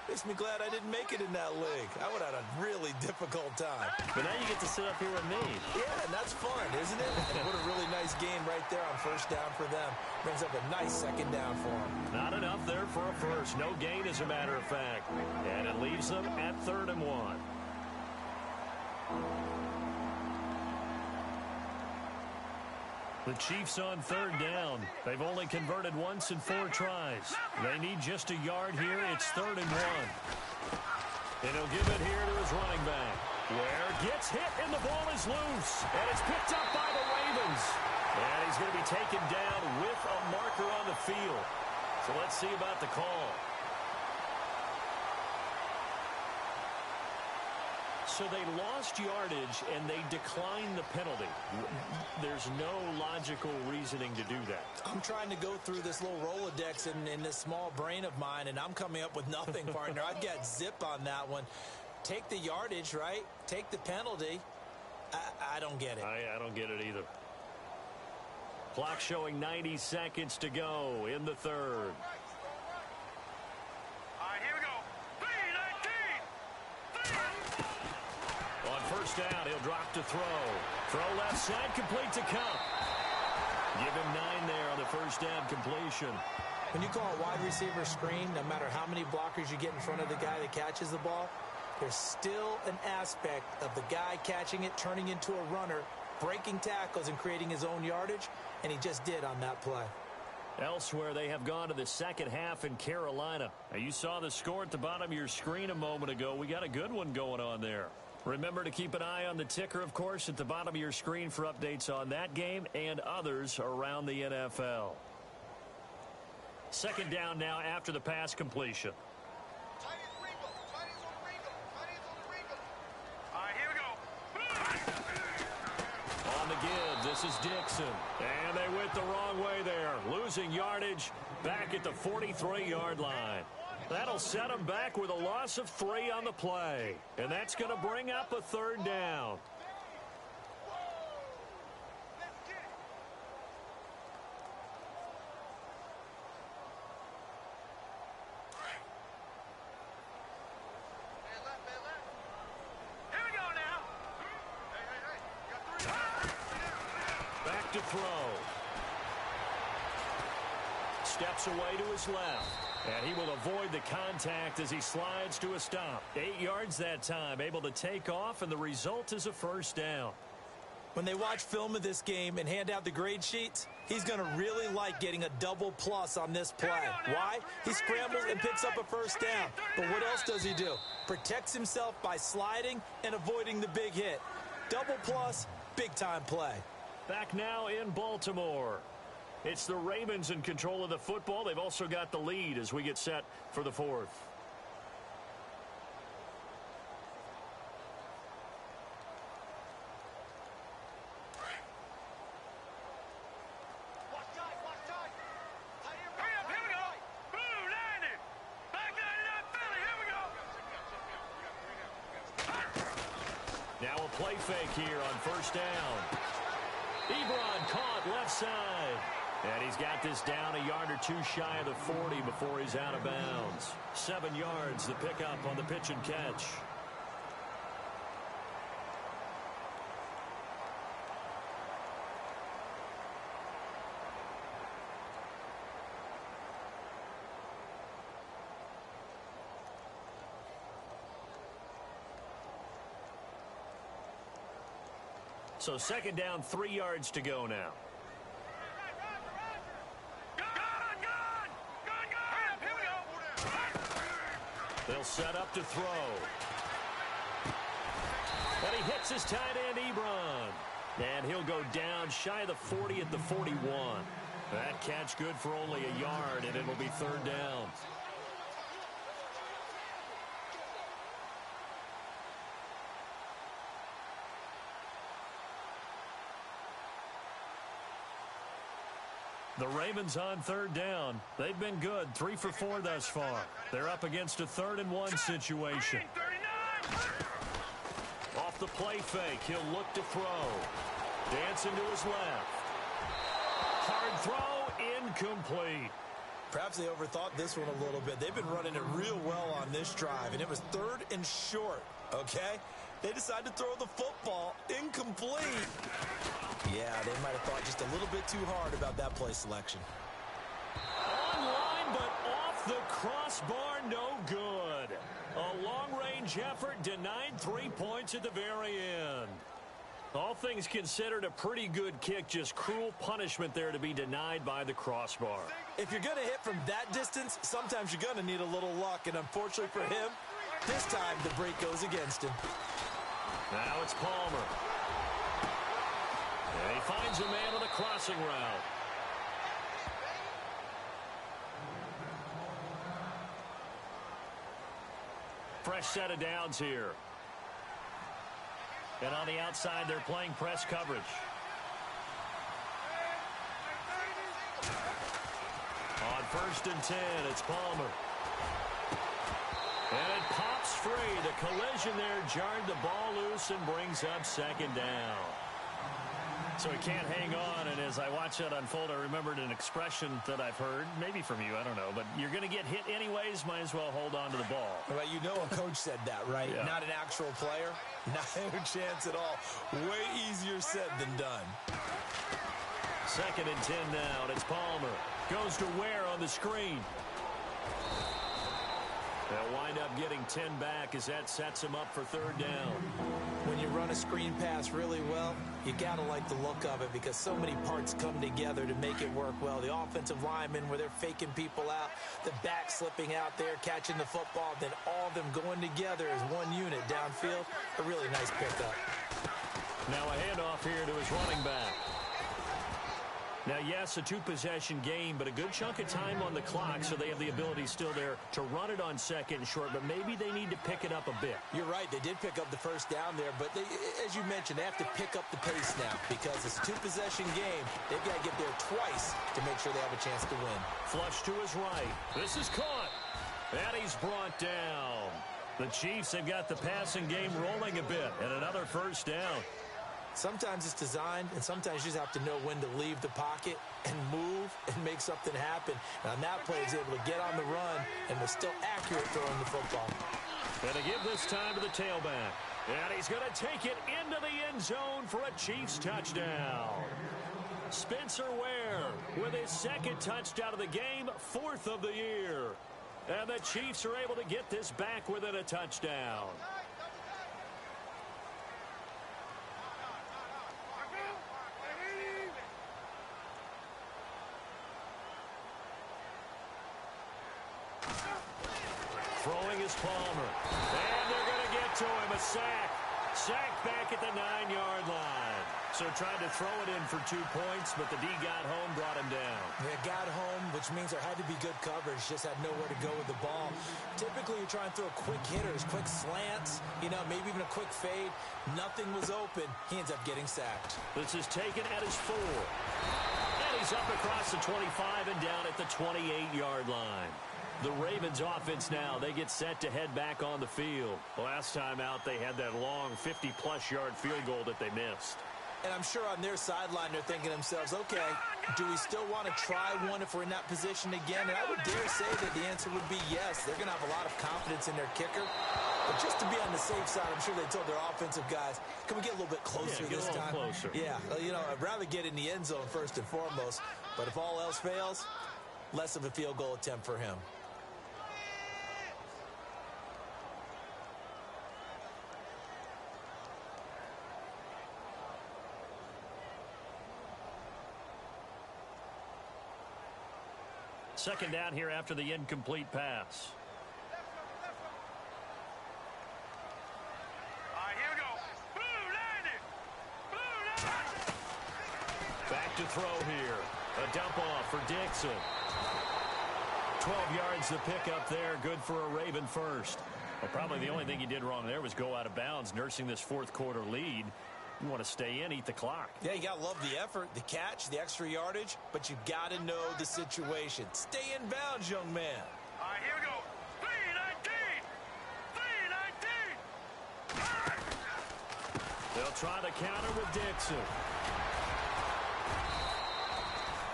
makes me glad I didn't make it in that league. I would have had a really difficult time. But now you get to sit up here with me. Yeah, and that's fun, isn't it? And what a really nice game right there on 1st down for them. Brings up a nice 2nd down for them. Not enough there for a first. No gain, as a matter of fact. And it leaves them at 3rd and 1. The Chiefs on 3rd down. They've only converted once in 4 tries. They need just a yard here. It's 3rd and 1. And he'll give it here to his running back. Ware gets hit and the ball is loose. And it's picked up by the Ravens. And he's going to be taken down with a marker on the field. So let's see about the call. So they lost yardage, and they declined the penalty. There's no logical reasoning to do that. I'm trying to go through this little Rolodex in this small brain of mine, and I'm coming up with nothing, partner. I've got zip on that one. Take the yardage, right? Take the penalty. I don't get it. I don't get it either. Clock showing 90 seconds to go in the 3rd. All right, here we go. 3-19. 1st down, he'll drop to throw. Throw left side, complete to Cup. Give him 9 there on the 1st down completion. When you call a wide receiver screen, no matter how many blockers you get in front of the guy that catches the ball, there's still an aspect of the guy catching it, turning into a runner, breaking tackles and creating his own yardage, and he just did on that play. Elsewhere, they have gone to the second half in Carolina. Now, you saw the score at the bottom of your screen a moment ago. We got a good one going on there. Remember to keep an eye on the ticker, of course, at the bottom of your screen for updates on that game and others around the NFL. Second down now after the pass completion. All right, here we go. On the give, this is Dixon. And they went the wrong way there. Losing yardage back at the 43-yard line. That'll set them back with a loss of 3 on the play. And that's going to bring up a third down. Here we go now. Back to throw. Steps away to his left. And he will avoid the contact as he slides to a stop. 8 yards that time, able to take off, and the result is a first down. When they watch film of this game and hand out the grade sheets, he's going to really like getting a double plus on this play. Why? He scrambles and picks up a first down. But what else does he do? Protects himself by sliding and avoiding the big hit. Double plus, big-time play. Back now in Baltimore. It's the Ravens in control of the football. They've also got the lead as we get set for the fourth. Hurry up, here we go. Boom, landed. Back that up, Philly. Here we go. Now a play fake here on first down. Ebron caught left side. And he's got this down a yard or two shy of the 40 before he's out of bounds. 7 yards, the pickup on the pitch and catch. So second down, 3 yards to go now. They'll set up to throw. And he hits his tight end, Ebron. And he'll go down shy of the 40 at the 41. That catch good for only a yard, and it'll be third down. The Ravens on third down. They've been good, 3 for 4 thus far. They're up against a 3rd-and-1 situation. Off the play fake, he'll look to throw. Dancing to his left. Hard throw, incomplete. Perhaps they overthought this one a little bit. They've been running it real well on this drive, and it was 3rd and short, okay? They decided to throw the football incomplete. Yeah, they might have thought just a little bit too hard about that play selection. Online, but off the crossbar, no good. A long-range effort denied 3 points at the very end. All things considered, a pretty good kick, just cruel punishment there to be denied by the crossbar. If you're going to hit from that distance, sometimes you're going to need a little luck, and unfortunately for him, this time the break goes against him. Now it's Palmer. And he finds a man on the crossing route. Fresh set of downs here. And on the outside, they're playing press coverage. On 1st and 10, it's Palmer. And it pops free. The collision there jarred the ball loose and brings up 2nd down. So he can't hang on, and as I watch that unfold, I remembered an expression that I've heard, maybe from you, I don't know, but you're going to get hit anyways, might as well hold on to the ball. Well, you know a coach said that, right? Yeah. Not an actual player. Not a chance at all. Way easier said than done. 2nd and 10 now, and it's Palmer. Goes to Ware on the screen. They'll wind up getting 10 back as that sets them up for third down. When you run a screen pass really well, you got to like the look of it because so many parts come together to make it work well. The offensive linemen where they're faking people out, the back slipping out there, catching the football, then all of them going together as one unit downfield. A really nice pickup. Now a handoff here to his running back. Now, yes, a two-possession game, but a good chunk of time on the clock, so they have the ability still there to run it on second and short, but maybe they need to pick it up a bit. You're right. They did pick up the first down there, but they, as you mentioned, they have to pick up the pace now because it's a two-possession game. They've got to get there twice to make sure they have a chance to win. Flush to his right. This is caught. And he's brought down. The Chiefs have got the passing game rolling a bit, and another first down. Sometimes it's designed, and sometimes you just have to know when to leave the pocket and move and make something happen. And on that play, he's able to get on the run and was still accurate throwing the football. And to give this time to the tailback. And he's going to take it into the end zone for a Chiefs touchdown. Spencer Ware with his second touchdown of the game, fourth of the year. And the Chiefs are able to get this back within a touchdown. Throwing is Palmer. And they're going to get to him. A sack. Sack back at the 9-yard line. So tried to throw it in for 2 points, but the D got home, brought him down. Yeah, got home, which means there had to be good coverage. Just had nowhere to go with the ball. Typically, you try and throw quick hitters, quick slants, maybe even a quick fade. Nothing was open. He ends up getting sacked. This is taken at his 4. And he's up across the 25 and down at the 28-yard line. The Ravens offense now, they get set to head back on the field. Last time out, they had that long 50-plus yard field goal that they missed. And I'm sure on their sideline, they're thinking to themselves, okay, do we still want to try one if we're in that position again? And I would dare say that the answer would be yes. They're going to have a lot of confidence in their kicker. But just to be on the safe side, I'm sure they told their offensive guys, can we get a little bit closer this time? Closer. Yeah, I'd rather get in the end zone first and foremost. But if all else fails, less of a field goal attempt for him. Second down here after the incomplete pass. All right, here we go. Blue landed. Blue landed. Back to throw here. A dump off for Dixon. 12 yards to pick up there. Good for a Raven first. Well, probably the only thing he did wrong there was go out of bounds, nursing this fourth quarter lead. You want to stay in, eat the clock. Yeah, you got to love the effort, the catch, the extra yardage, but you got to know the situation. Stay in bounds, young man. All right, here we go. 3-19. 3-19. They'll try the counter with Dixon.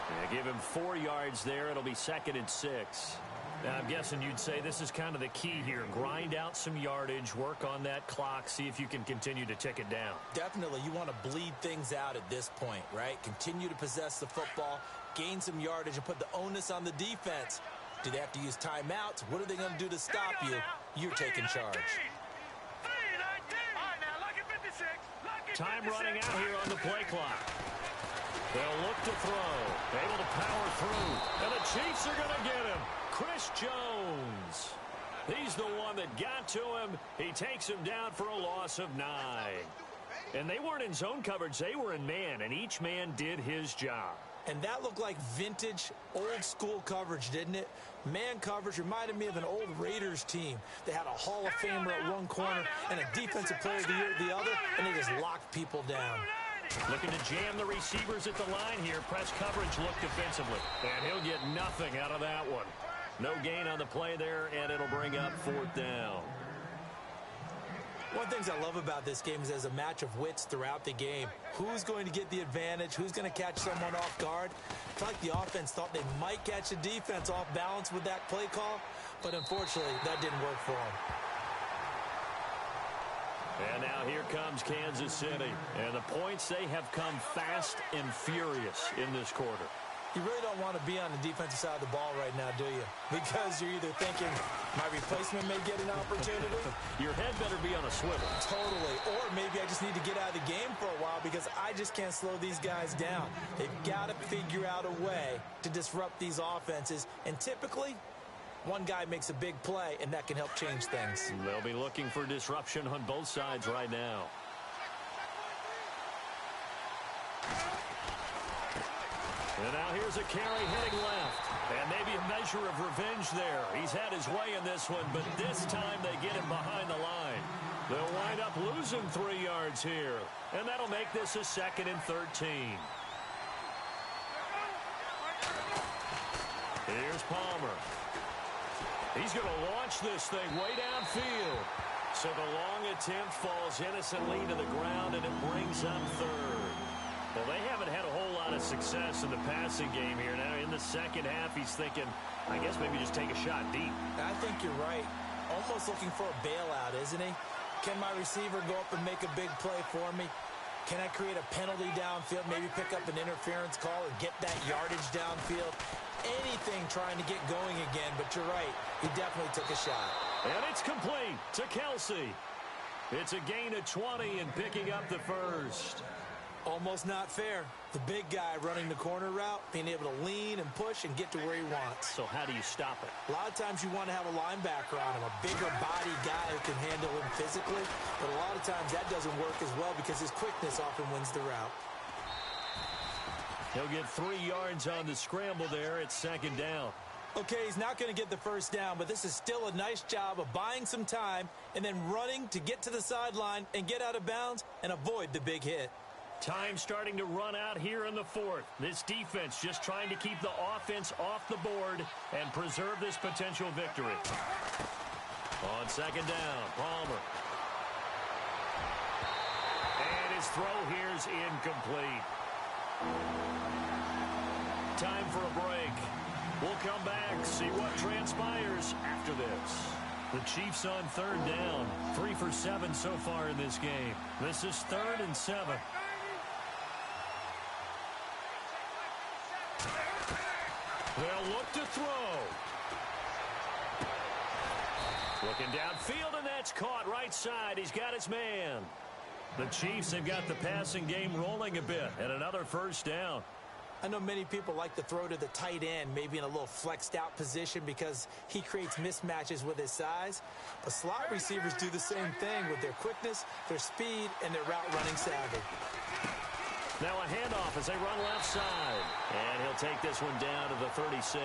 Yeah, give him 4 yards there. It'll be 2nd and 6. Now, I'm guessing you'd say this is kind of the key here. Grind out some yardage, work on that clock, see if you can continue to tick it down. Definitely. You want to bleed things out at this point, right? Continue to possess the football, gain some yardage, and put the onus on the defense. Do they have to use timeouts? What are they going to do to stop you? You're taking charge. 3-19. All right, now, lucky 56. Lucky Time 56. running out here on the play clock. They'll look to throw. Able to power through. And the Chiefs are going to get him. Chris Jones. He's the one that got to him. He takes him down for a loss of 9. And they weren't in zone coverage. They were in man, and each man did his job. And that looked like vintage, old-school coverage, didn't it? Man coverage reminded me of an old Raiders team. They had a Hall of Famer at one corner and a Defensive Player of the Year at the other, and they just locked people down. Looking to jam the receivers at the line here. Press coverage look defensively. And he'll get nothing out of that one. No gain on the play there, and it'll bring up 4th down. One of the things I love about this game is there's a match of wits throughout the game. Who's going to get the advantage? Who's going to catch someone off guard? I feel like the offense thought they might catch the defense off balance with that play call, but unfortunately, that didn't work for them. And now here comes Kansas City. And the points, they have come fast and furious in this quarter. You really don't want to be on the defensive side of the ball right now, do you? Because you're either thinking, my replacement may get an opportunity. Your head better be on a swivel. Totally. Or maybe I just need to get out of the game for a while because I just can't slow these guys down. They've got to figure out a way to disrupt these offenses. And typically, one guy makes a big play, and that can help change things. They'll be looking for disruption on both sides right now. And now here's a carry heading left. And maybe a measure of revenge there. He's had his way in this one, but this time they get him behind the line. They'll wind up losing 3 yards here. And that'll make this a 2nd and 13. Here's Palmer. He's going to launch this thing way downfield. So the long attempt falls innocently to the ground, and it brings up 3rd. Well, they haven't had a whole lot of success in the passing game here. Now, in the second half, he's thinking, I guess maybe just take a shot deep. I think you're right. Almost looking for a bailout, isn't he? Can my receiver go up and make a big play for me? Can I create a penalty downfield, maybe pick up an interference call and get that yardage downfield? Anything trying to get going again, but you're right. He definitely took a shot. And it's complete to Kelsey. It's a gain of 20 and picking up the first. Almost not fair. The big guy running the corner route, being able to lean and push and get to where he wants. So how do you stop it? A lot of times you want to have a linebacker on him, a bigger body guy who can handle him physically. But a lot of times that doesn't work as well because his quickness often wins the route. He'll get 3 yards on the scramble there. It's 2nd down. Okay, he's not going to get the first down, but this is still a nice job of buying some time and then running to get to the sideline and get out of bounds and avoid the big hit. Time starting to run out here in the 4th. This defense just trying to keep the offense off the board and preserve this potential victory. On 2nd down, Palmer. And his throw here is incomplete. Time for a break. We'll come back, see what transpires after this. The Chiefs on 3rd down. 3 for 7 so far in this game. This is 3rd and 7. They'll look to throw. Looking downfield, and that's caught right side. He's got his man. The Chiefs have got the passing game rolling a bit, and another first down. I know many people like to throw to the tight end, maybe in a little flexed out position because he creates mismatches with his size. But slot receivers do the same thing with their quickness, their speed, and their route running savvy. Now a handoff as they run left side. And he'll take this one down to the 36.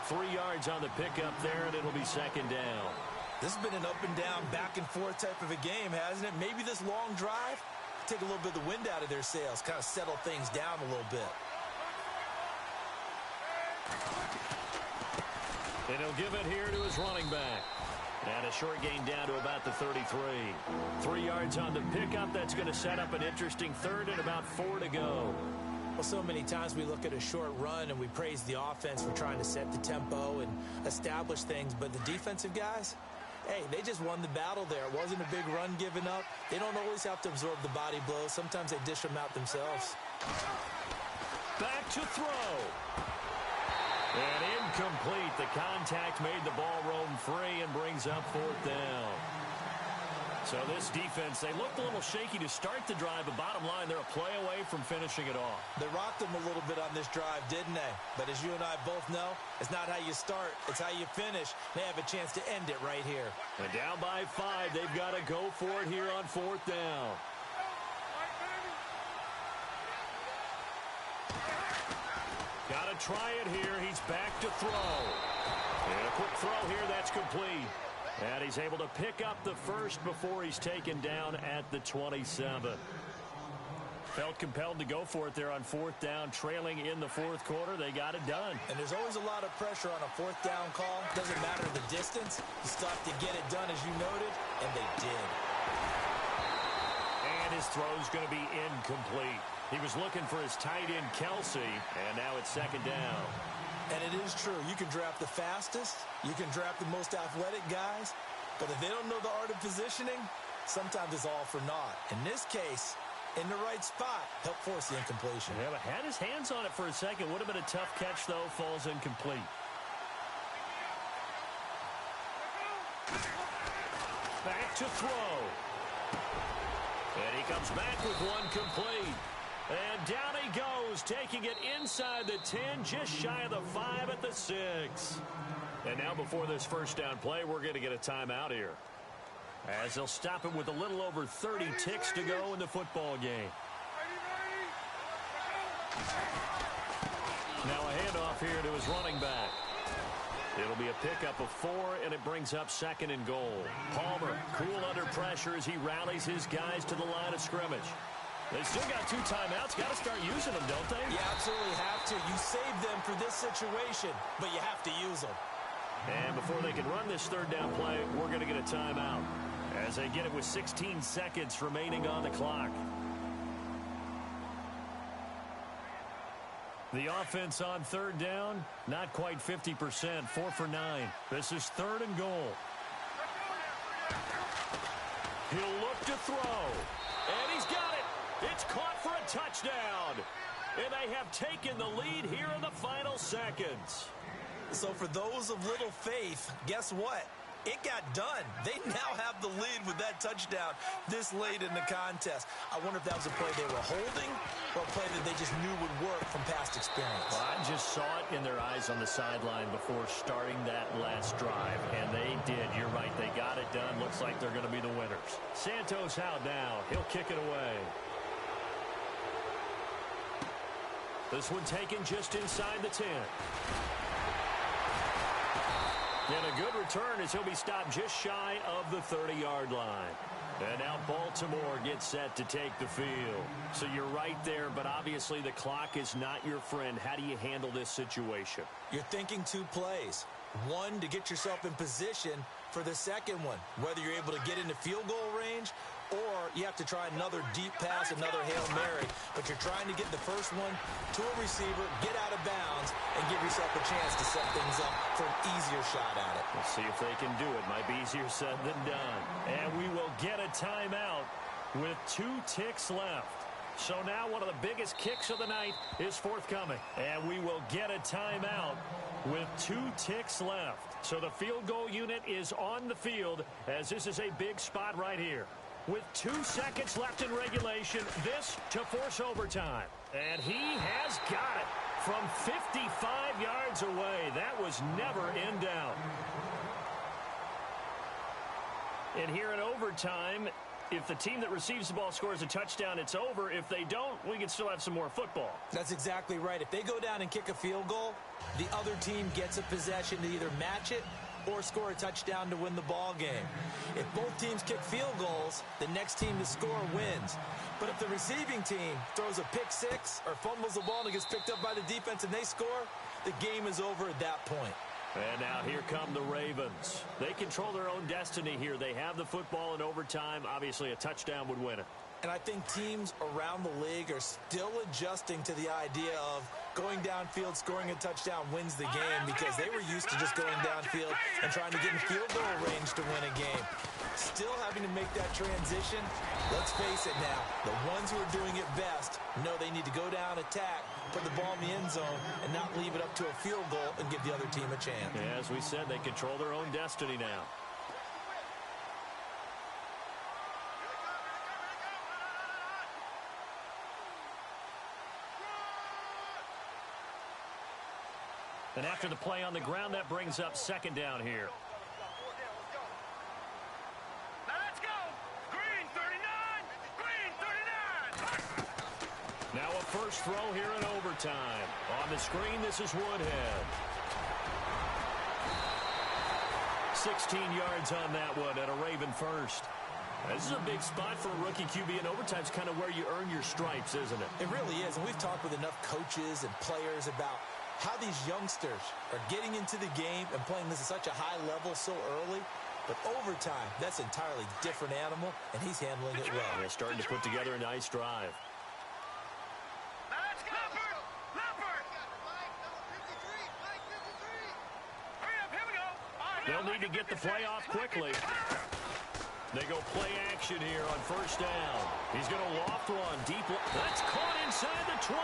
3 yards on the pickup there, and it'll be 2nd down. This has been an up and down, back and forth type of a game, hasn't it? Maybe this long drive take a little bit of the wind out of their sails, kind of settle things down a little bit. And he'll give it here to his running back. And a short gain down to about the 33. 3 yards on the pickup. That's going to set up an interesting 3rd and about 4 to go. Well, so many times we look at a short run and we praise the offense for trying to set the tempo and establish things. But the defensive guys, hey, they just won the battle there. It wasn't a big run given up. They don't always have to absorb the body blows. Sometimes they dish them out themselves. Back to throw. And incomplete. The contact made the ball roam free and brings up 4th down. So this defense, they looked a little shaky to start the drive, but bottom line, they're a play away from finishing it off. They rocked them a little bit on this drive, didn't they? But as you and I both know, it's not how you start, it's how you finish. They have a chance to end it right here. And down by 5, they've got to go for it here on 4th down. Got to try it here. He's back to throw. And a quick throw here. That's complete. And he's able to pick up the first before he's taken down at the 27. Felt compelled to go for it there on 4th down, trailing in the 4th quarter. They got it done. And there's always a lot of pressure on a 4th down call. Doesn't matter the distance. You still have to get it done, as you noted, and they did. And his throw's going to be incomplete. He was looking for his tight end, Kelsey, and now it's 2nd down. And it is true. You can draft the fastest. You can draft the most athletic guys. But if they don't know the art of positioning, sometimes it's all for naught. In this case, in the right spot, helped force the incompletion. Yeah, but had his hands on it for a second. Would have been a tough catch, though. Falls incomplete. Back to throw. And he comes back with one complete. And down he goes, taking it inside the 10, just shy of the 5 at the 6. And now before this first down play, we're going to get a timeout here, as they'll stop it with a little over 30 ticks to go in the football game. Now a handoff here to his running back. It'll be a pickup of 4, and it brings up 2nd and goal. Palmer, cool under pressure as he rallies his guys to the line of scrimmage. They still got 2 timeouts. Got to start using them, don't they? You absolutely have to. You save them for this situation, but you have to use them. And before they can run this third down play, we're going to get a timeout, as they get it with 16 seconds remaining on the clock. The offense on third down, not quite 50%, 4 for 9. This is 3rd and goal. He'll look to throw, and he's got it. It's caught for a touchdown, and they have taken the lead here in the final seconds. So for those of little faith, guess what? It got done. They now have the lead with that touchdown this late in the contest. I wonder if that was a play they were holding or a play that they just knew would work from past experience. Well, I just saw it in their eyes on the sideline before starting that last drive, and they did. You're right. They got it done. Looks like they're going to be the winners. Santos out now. He'll kick it away. This one taken just inside the 10. And a good return as he'll be stopped just shy of the 30-yard line. And now Baltimore gets set to take the field. So you're right there, but obviously the clock is not your friend. How do you handle this situation? You're thinking 2 plays. One, to get yourself in position for the second one, whether you're able to get into field goal range or you have to try another deep pass, another Hail Mary. But you're trying to get the first one to a receiver, get out of bounds, and give yourself a chance to set things up for an easier shot at it. We'll see if they can do it. Might be easier said than done. And we will get a timeout with 2 ticks left. So now one of the biggest kicks of the night is forthcoming. And we will get a timeout with 2 ticks left. So the field goal unit is on the field, as this is a big spot right here. With 2 seconds left in regulation, this to force overtime. And he has got it from 55 yards away. That was never in doubt. And here in overtime, if the team that receives the ball scores a touchdown, it's over. If they don't, we can still have some more football. That's exactly right. If they go down and kick a field goal, the other team gets a possession to either match it or score a touchdown to win the ball game. If both teams kick field goals, the next team to score wins. But if the receiving team throws a pick 6 or fumbles the ball and it gets picked up by the defense and they score, the game is over at that point. And now here come the Ravens. They control their own destiny here. They have the football in overtime. Obviously, a touchdown would win it. And I think teams around the league are still adjusting to the idea of going downfield, scoring a touchdown wins the game, because they were used to just going downfield and trying to get in field goal range to win a game. Still having to make that transition. Let's face it now, the ones who are doing it best know they need to go down, attack, put the ball in the end zone, and not leave it up to a field goal and give the other team a chance. Yeah, as we said, they control their own destiny now. And after the play on the ground, that brings up 2nd down here. Now let's go. Green 39. Green 39. Now a first throw here in overtime. On the screen, this is Woodhead. 16 yards on that one and a Raven first. This is a big spot for a rookie QB, and overtime's kind of where you earn your stripes, isn't it? It really is, and we've talked with enough coaches and players about how these youngsters are getting into the game and playing this at such a high level so early. But overtime, that's an entirely different animal, and he's handling it well. They're starting to put together a nice drive. Now let's go. Leopard. Hurry up, here we go. They'll need to get the play off quickly. They go play action here on first down. He's going to loft one deep. That's caught inside the 20.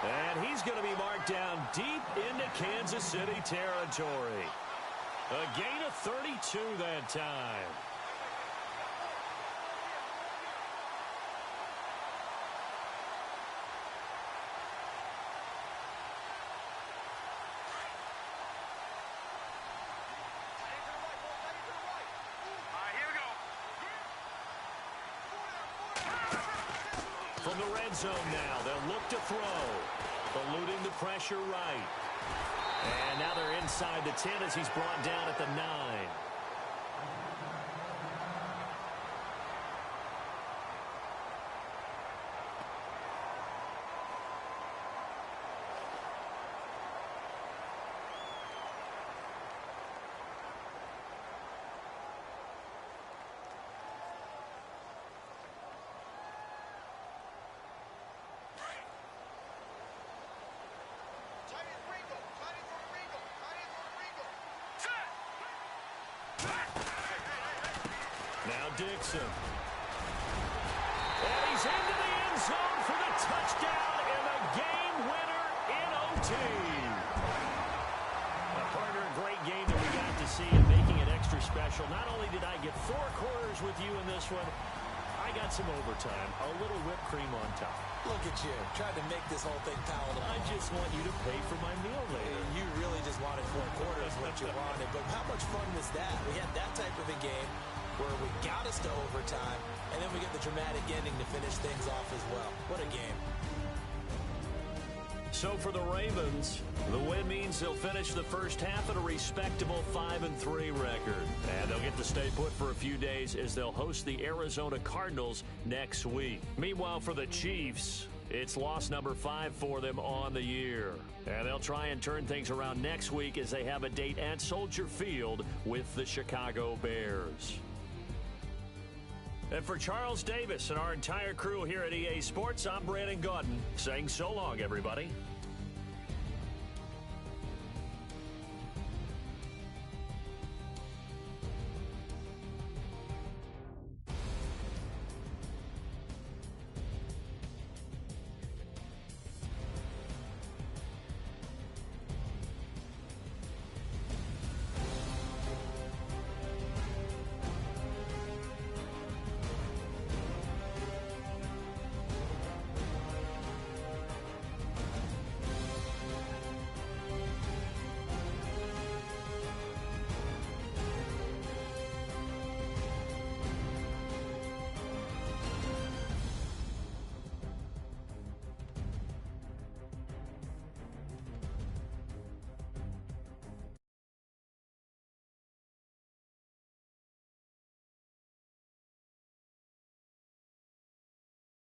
And he's going to be marked down deep into Kansas City territory. A gain of 32 that time. From the red zone now, they'll look to throw. Eluding the pressure right. And now they're inside the 10 as he's brought down at the 9. Now Dixon. And he's into the end zone for the touchdown and the game winner in OT. A partner, a great game that we got to see and making it extra special. Not only did I get 4 quarters with you in this one, I got some overtime, a little whipped cream on top. Look at you, trying to make this whole thing palatable. I just want you to pay for my meal later. You really just wanted 4 quarters what you wanted, but how much fun was that? We had that type of a game where we got us to overtime, and then we get the dramatic ending to finish things off as well. What a game. So for the Ravens, the win means they'll finish the first half at a respectable 5-3 record. And they'll get to stay put for a few days as they'll host the Arizona Cardinals next week. Meanwhile, for the Chiefs, it's loss number 5 for them on the year. And they'll try and turn things around next week as they have a date at Soldier Field with the Chicago Bears. And for Charles Davis and our entire crew here at EA Sports, I'm Brandon Gaudin saying so long, everybody.